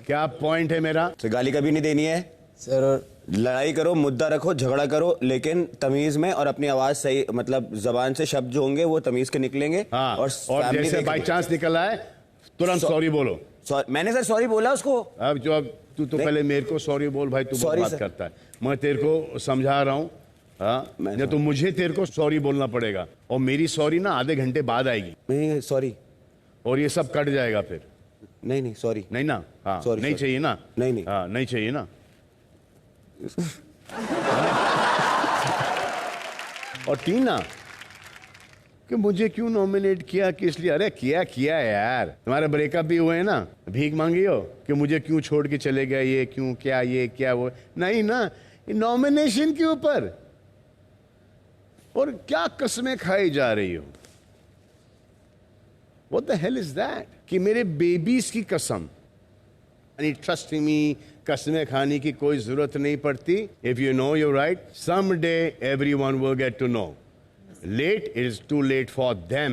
क्या पॉइंट है मेरा? तो गाली कभी नहीं देनी है सर, और लड़ाई करो, मुद्दा रखो, झगड़ा करो, लेकिन तमीज में, और अपनी आवाज सही, मतलब जबान से शब्द जो होंगे वो तमीज के निकलेंगे। हाँ, और जैसे बाई चांस निकल आए तुरंत सॉरी बोलो। मैंने सर सॉरी बोला उसको। अब जो अब तू तो पहले मेरे को सॉरी बोल भाई, तू बहुत बात करता है। मैं तेरे को समझा रहा हूँ, हाँ नहीं तो मुझे तेरे को सॉरी बोलना पड़ेगा, और मेरी सॉरी ना आधे घंटे बाद आएगी। नहीं सॉरी, और ये सब कट जाएगा फिर। नहीं सॉरी नहीं ना, हाँ सॉरी नहीं चाहिए ना, नहीं हाँ नहीं चाहिए ना। और टीना कि मुझे क्यों नॉमिनेट किया, कि इसलिए अरे किया यार, तुम्हारे ब्रेकअप भी हुए हैं ना, भीख मांगी हो कि मुझे क्यों छोड़ के चले गए, ये क्यों, क्या ये क्या वो, नहीं ना, नॉमिनेशन के ऊपर। और क्या कसमें खाई जा रही हो? What the hell is that? कि मेरे बेबीज की कसम, ट्रस्ट मी, कसमें खाने की कोई जरूरत नहीं पड़ती। If you know your right, someday everyone will get to know. Late, it is too late for them.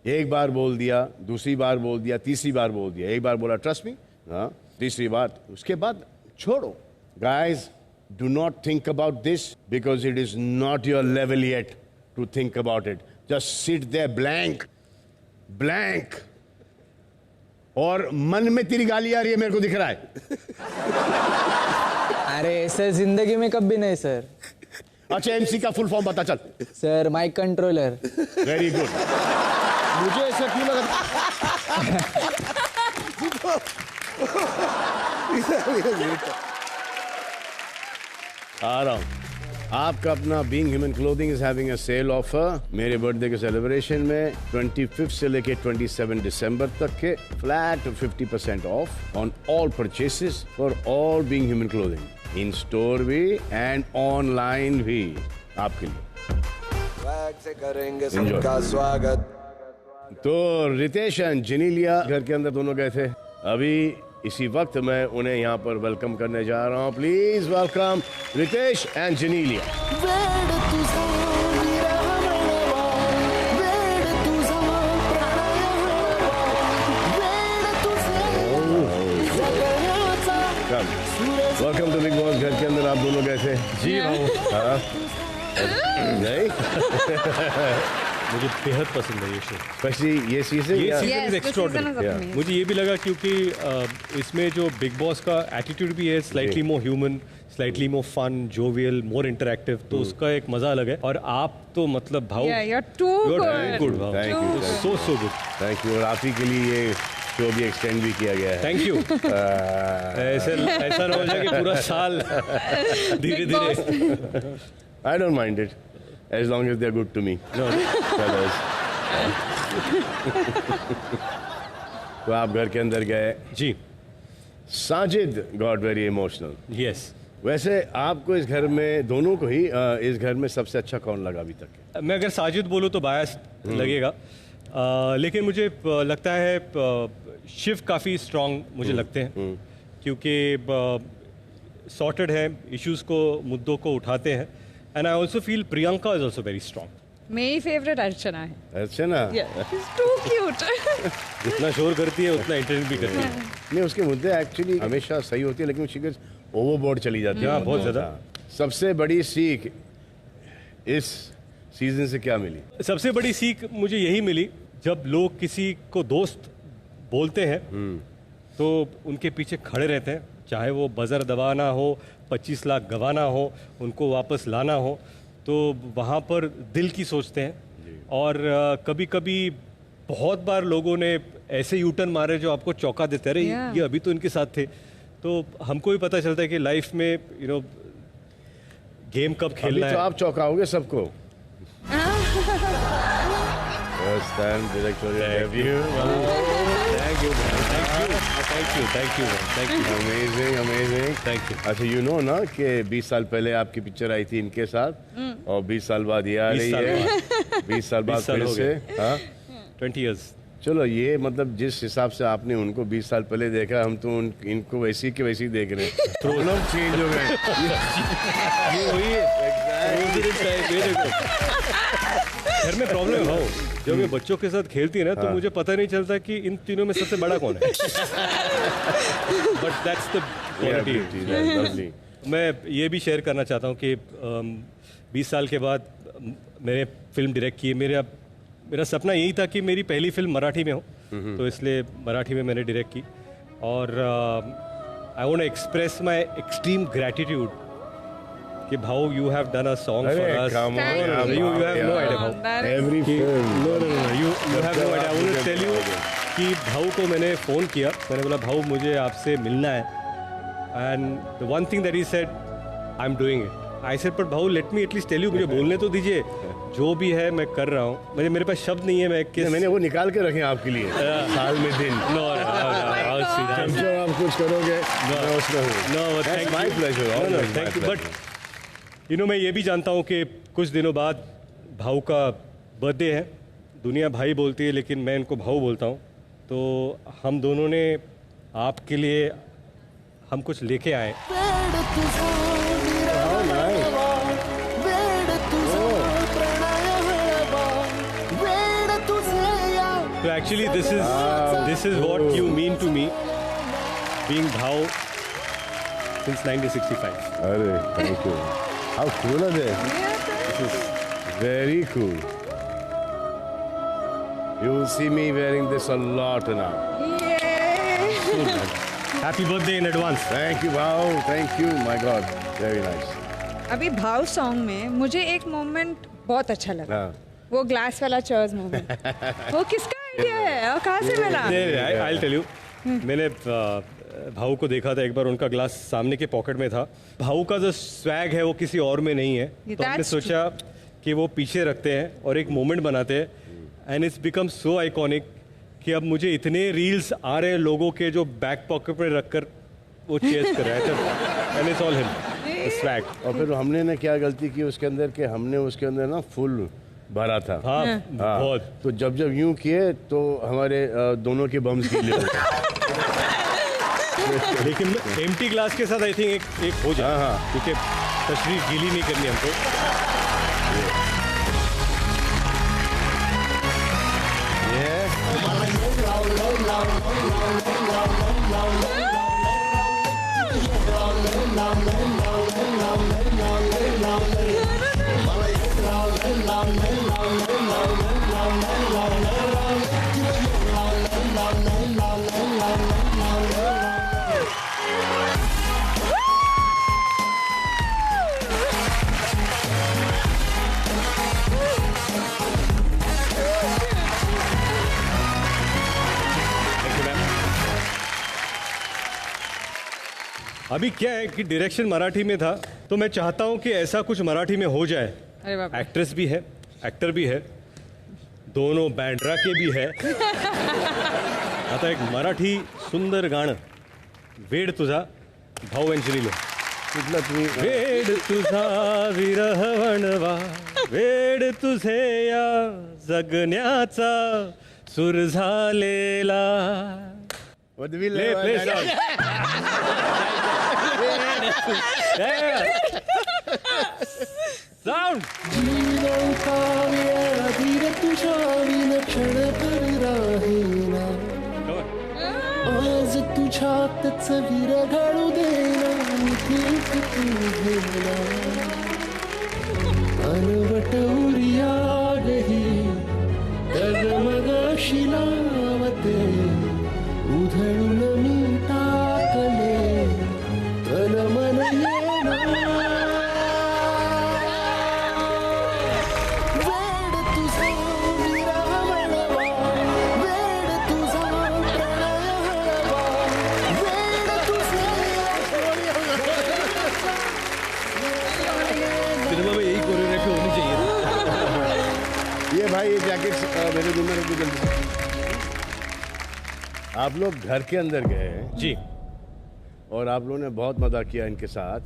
एक बार बोल दिया, दूसरी बार बोल दिया, तीसरी बार बोल दिया, एक बार बोला ट्रस्ट मी, हाँ तीसरी बार, उसके बाद छोड़ो। Guys, do not think about this because it is not your level yet to think about it. Just sit there blank. और मन में तेरी गाली आ रही है, मेरे को दिख रहा है। अरे सर जिंदगी में कभी नहीं सर। अच्छा एमसी का फुल फॉर्म बता चल। Sir mike controller. Very good. मुझे ऐसा क्यों लगा? आ रहा हूं। आपका अपना being human clothing is having a sale offer. मेरे बर्थडे के सेलिब्रेशन में 25 से लेके 27 दिसंबर तक के flat 50% off on all purchases for all being human clothing, in store भी एंड ऑनलाइन भी, आपके लिए। से करेंगे सबका स्वागत। तो रितेश एंड जेनेलिया घर के अंदर दोनों गए थे, अभी इसी वक्त मैं उन्हें यहाँ पर वेलकम करने जा रहा हूँ। Please welcome Ritesh and Genelia. Welcome to big Boss. घर के अंदर आप दोनों गए थे जी बाबू। हाँ नहीं मुझे बेहद पसंद है ये शो, स्पेशली ये सीजन। ये सीजन इज एक्स्ट्राऑर्डिनरी। मुझे ये भी लगा क्योंकि इसमें जो बिग बॉस का एटीट्यूड भी है, slightly more human, slightly more fun, jovial, more interactive, तो उसका एक मजा अलग है। और आप तो मतलब भाव you're too good. भाव, thank you, so good, thank you. और आप ही के लिए ये शो भी एक्सटेंड भी किया गया है। Thank you. ऐसा ना हो जाए कि पूरा साल धीरे धीरे। I don't mind it as long as they are good to me. तो आप घर के अंदर गए जी। Sajid got very emotional. Yes. वैसे आपको इस घर में, दोनों को ही, इस घर में सबसे अच्छा कौन लगा अभी तक? मैं अगर साजिद बोलूँ तो बायस लगेगा, लेकिन मुझे लगता है शिव काफ़ी स्ट्रांग मुझे लगते हैं, क्योंकि सॉर्टेड है, इश्यूज को, मुद्दों को उठाते हैं। And I also feel Priyanka is also very strong. मेरी फेवरेट अर्चना है। अर्चना टू क्यूट। जितना शोर करती है उतना इंटरव्यू भी करती है। नहीं, उसके मुद्दे एक्चुअली हमेशा सही होते हैं, लेकिन शी ओवरबोर्ड चली जाती है। बहुत ज़्यादा। सबसे बड़ी सीख इस सीजन से क्या मिली? सबसे बड़ी सीख मुझे यही मिली, जब लोग किसी को दोस्त बोलते हैं तो उनके पीछे खड़े रहते हैं, चाहे वो बजर दबाना हो, 25 लाख गंवाना हो, उनको वापस लाना हो, तो वहाँ पर दिल की सोचते हैं। और कभी कभी बहुत बार लोगों ने ऐसे यूटर्न मारे जो आपको चौंका देते रहे, ये अभी तो इनके साथ थे। तो हमको भी पता चलता है कि लाइफ में गेम कब खेलना है। तो आप चौंकाओगे सबको। First time directorial debut. Thank you, man. Thank you. Amazing. Thank you. अच्छा, you know ना कि 20 साल पहले आपकी पिक्चर आई थी इनके साथ, और 20 साल बाद ये आ रही है। 20 साल बाद फिर से, हाँ, 20 years। चलो, ये मतलब जिस हिसाब से आपने उनको 20 साल पहले देखा, हम तो इनको वैसी के वैसी देख रहे हैं। प्रोग्राम चेंज हो गए। ये वही घर में प्रॉब्लम है भाव, जब ये बच्चों के साथ खेलती है ना, तो मुझे पता नहीं चलता कि इन तीनों में सबसे बड़ा कौन है। But that's the quality. मैं ये भी शेयर करना चाहता हूँ कि 20 साल के बाद मैंने फिल्म डायरेक्ट की। मेरा सपना यही था कि मेरी पहली फिल्म मराठी में हो, तो इसलिए मराठी में मैंने डायरेक्ट की। और I want to express my extreme gratitude कि भाऊ, you have done a song for us. You have no idea भाऊ। Every film। No, you have no idea। I want to tell you कि भाऊ को मैंने phone किया, मैंने बोला भाऊ मुझे आपसे मिलना है। And the one thing that he said, I am doing it. I said, but भाऊ let me at least tell you, मुझे बोलने तो दीजिए, जो भी है मैं कर रहा हूँ। मेरे पास शब्द नहीं है, मैंने वो निकाल के रखे आपके लिए साल में दिन। आप कुछ करोगे, मैं उसमें हूँ। Thank you. बट मैं ये भी जानता हूँ कि कुछ दिनों बाद भाऊ का बर्थडे है। दुनिया भाई बोलती है, लेकिन मैं इनको भाऊ बोलता हूँ। तो हम दोनों ने आपके लिए हम कुछ लेके आए। तो actually this is what you mean to me, being भाऊ सिंस 1965। अरे thank you. How cool are they? This is very cool. You will see me wearing this a lot now. Happy birthday in advance. Thank you, Bhau. Thank you. My God, very nice. अभी भाव song में मुझे एक moment बहुत अच्छा लगा। वो glass वाला चर्च मोमेंट। वो किसका आइडिया है और कहाँ से मिला? I'll tell you. मैंने भाऊ को देखा था एक बार, उनका ग्लास सामने के पॉकेट में था। भाऊ का जो स्वैग है वो किसी और में नहीं है, तो हमने सोचा कि वो पीछे रखते हैं और एक मोमेंट बनाते हैं। And it's become so iconic कि अब मुझे इतने रील्स आ रहे हैं लोगों के जो बैक पॉकेट में रखकर वो चेस कर रहे हैं। And it's all him, swag. और फिर हमने ना क्या गलती की उसके अंदर, कि हमने उसके अंदर ना फुल भरा था। हाँ, बहुत। तो जब यूं किए तो हमारे दोनों के बम्स गीले हो गए। लेकिन एम्प्टी ग्लास के साथ आई थिंक एक हो जाए, क्योंकि तशरीफ गीली नहीं करनी हमको। अभी क्या है कि डायरेक्शन मराठी में था, तो मैं चाहता हूँ कि ऐसा कुछ मराठी में हो जाए। एक्ट्रेस भी है, एक्टर भी है, दोनों बँड्रा के भी है। आता एक मराठी सुंदर गाणं, वेड तुझा भाऊ अंजलीला. वेड तुझा विरह वणवा, वेड तुझे या जगण्याचा सूर झालेला. Play sound. आज तुझ्यातच विरघळू देना अलवट उरिया गही डगमगाशी लावते उधळून मी टाकले तन मन भाई ये जैकेट मेरे रूम में रख दो जल्दी। आप लोग घर के अंदर गए जी, और आप लोगों ने बहुत मजा किया इनके साथ।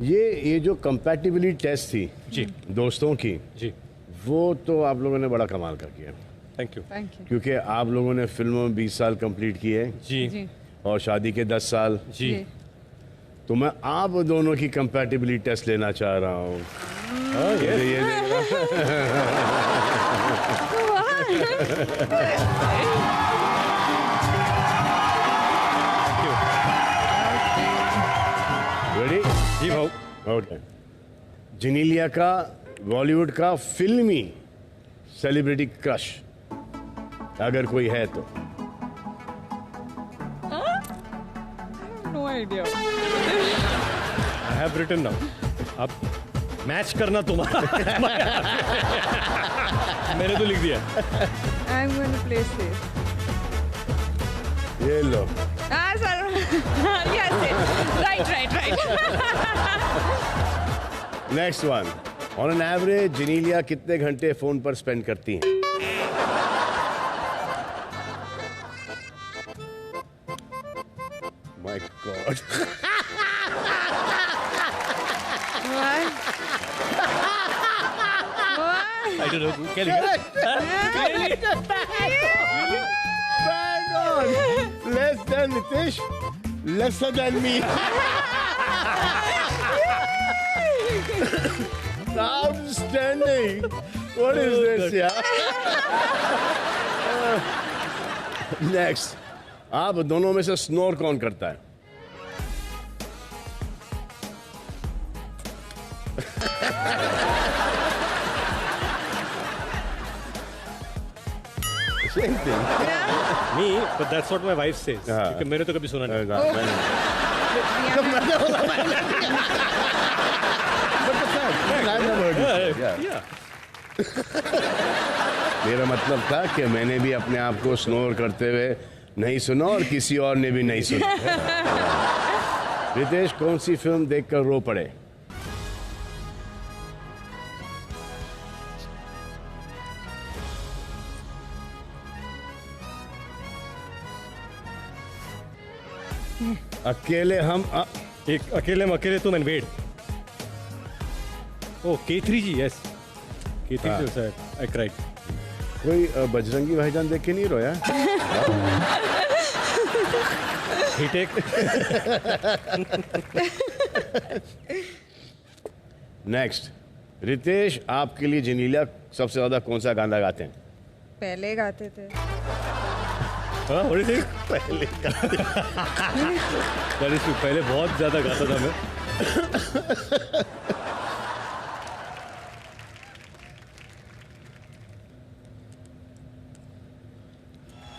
ये जो कंपैटिबिलिटी टेस्ट थी जी दोस्तों की जी, वो तो आप लोगों ने बड़ा कमाल का किया। Thank you. क्योंकि आप लोगों ने फिल्मों में 20 साल कंप्लीट किए जी, और शादी के 10 साल जी। तो मैं आप दोनों की कंपैटिबिलिटी टेस्ट लेना चाह रहा हूँ। रेडी जी भाऊ। ओके, जिनीलिया का बॉलीवुड का फिल्मी सेलिब्रिटी क्रश अगर कोई है तो। No idea. I have written now. अब मैच करना तुम्हारा। मैंने तो लिख दिया। I am going to play safe. ये लो। Sir yes right. Next one. On an average Genelia कितने घंटे फोन पर स्पेंड करती हैं? My God. I don't know. Can you Bang on. Less than Nitish, lesser than me. Outstanding. What is this, yeah? Next. आप दोनों में से snore कौन करता है? Same thing. Me, but that's what my wife says. क्योंकि मैंने तो कभी सुना नहीं। मेरा मतलब था कि मैंने भी अपने आप को स्नोर करते हुए नहीं सुना और किसी और ने भी नहीं सुना। रितेश, कौन सी फिल्म देखकर रो पड़े? अकेले हम एक अकेले तुम एंड वेड। ओ K3 जी, yes K3 sir, I cried. कोई बजरंगी भाईजान देख के नहीं रोया? ही टेक। नेक्स्ट, रितेश, आपके लिए जिनीलिया सबसे ज्यादा कौन सा गाना गाते हैं? पहले गाते थे। पहले पहले बहुत ज्यादा गाता था मैं।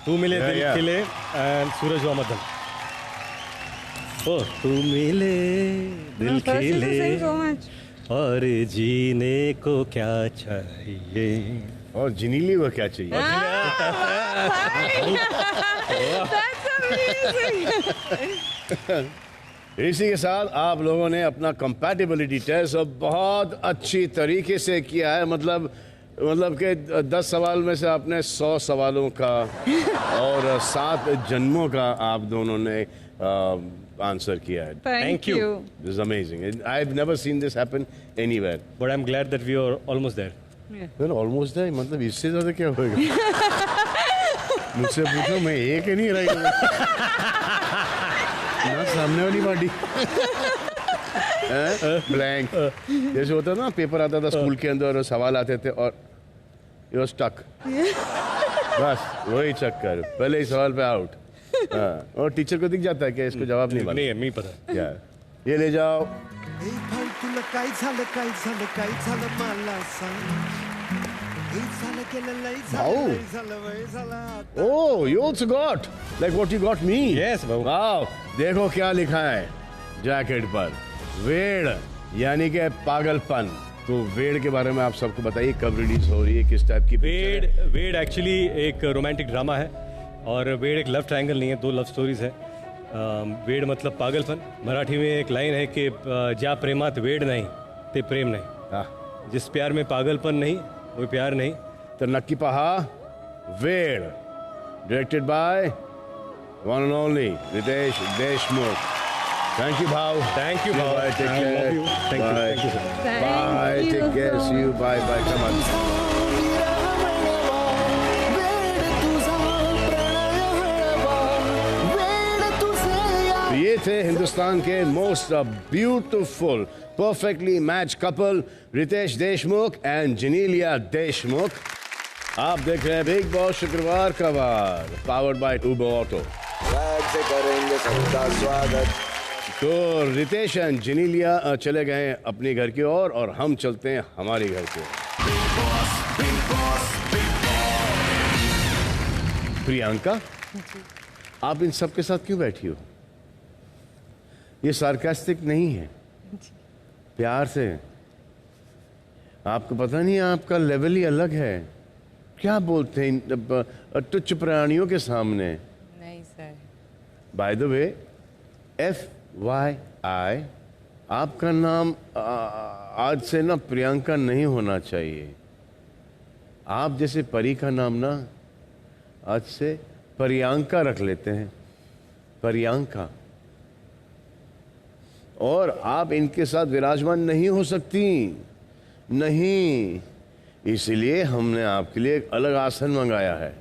तू मिले दिल खिले एंड सूरज हुआ मध्यम। ओ तू मिले दिल खिले और जीने को क्या चाहिए, और जिनीली को क्या चाहिए? इसी के साथ आप लोगों ने अपना कंपैटिबिलिटी टेस्ट बहुत अच्छी तरीके से किया है। मतलब कि 10 सवाल में से आपने 100 सवालों का और 7 जन्मों का आप दोनों ने आंसर किया है। Thank you. This is amazing. I've never seen this happen anywhere. But I'm glad that we are almost there. Well, almost there. मतलब इससे ज्यादा क्या होगा? मुझसे पूछो, मैं एक ही नहीं रही ना सामने वाली पार्टी ब्लैंक जैसे होता ना, पेपर आता था स्कूल के अंदर और सवाल आते थे और यू आर स्टक, बस वही चक्कर, पहले ही सवाल पे आउट। और टीचर को दिख जाता है कि इसको जवाब नहीं मालूम। नहीं पता क्या ये ले जाओ। तुला काय झालं मला सांग. Oh, you also got like what you got me. Yes, wow. देखो क्या लिखा है जैकेट पर, वेड़ यानी कि पागलपन। तो वेड़ के बारे में आप सबको बताइए, कब रिलीज हो रही है, किस टाइप की? वेड़ एक्चुअली एक रोमांटिक ड्रामा है और वेड़ एक लव ट्रायंगल नहीं है, 2 लव स्टोरीज है। वेड़ मतलब पागलपन। मराठी में एक लाइन है कि ज्या प्रेमात वेड़ नहीं ते प्रेम नहीं। जिस प्यार में पागलपन नहीं वो प्यार नहीं। तो नक्की पहा Ved, directed by one and only Ritesh Deshmukh. Thank you भाव। थैंक यू भाव। Take care. Thank you. Bye, take care, see you, bye bye, come on. ये थे हिंदुस्तान के most beautiful perfectly match couple Ritesh Deshmukh and Genelia Deshmukh. आप देख रहे हैं बिग बॉस शुक्रवार का वार, पावर्ड बाय उबर ऑटो। से करेंगे सबका स्वागत। तो रितेश एंड जेनेलिया चले गए अपने घर की ओर और हम चलते हैं हमारे घर की ओर। प्रियंका, आप इन सब के साथ क्यों बैठी हो? ये सार्कास्टिक नहीं है, प्यार से। आपको पता नहीं, आपका लेवल ही अलग है। क्या बोलते हैं तुच्छ प्राणियों के सामने? नहीं sir. By the way, FYI, आपका नाम आज से ना प्रियंका नहीं होना चाहिए। आप जैसे परी का नाम ना आज से प्रियंका रख लेते हैं, प्रियंका। और आप इनके साथ विराजमान नहीं हो सकती, नहीं। इसलिए हमने आपके लिए एक अलग आसन मंगाया है।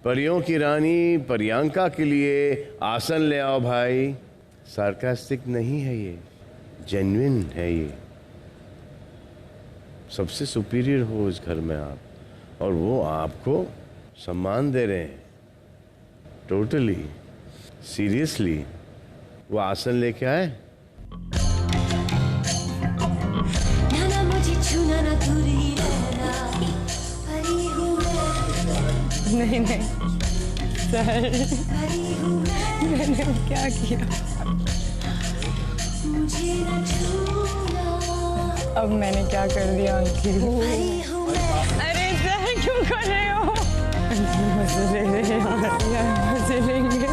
परियों की रानी प्रियंका के लिए आसन ले आओ भाई। सार्कास्टिक नहीं है ये, जेन्युइन है ये। सबसे सुपीरियर हो इस घर में आप, और वो आपको सम्मान दे रहे हैं टोटली सीरियसली। वो आसन लेके आए। नहीं सर, मैंने क्या किया? अब मैंने क्या कर दिया अंकित? अरे सर क्यों कर रहे हो? मजे ले रहे हैं यार, मजे लेंगे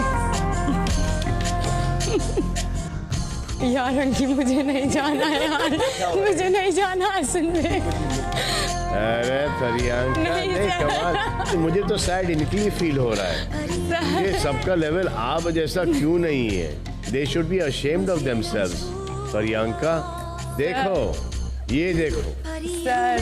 यार। अंकित मुझे नहीं जाना यार, मुझे नहीं जाना आसन में। अरे प्रियंका, नहीं कमाल। मुझे तो सैड इनके फील हो रहा है। ये सबका लेवल आप जैसा क्यों नहीं है? They should be ashamed of themselves. Priyanka देखो, ये देखो सर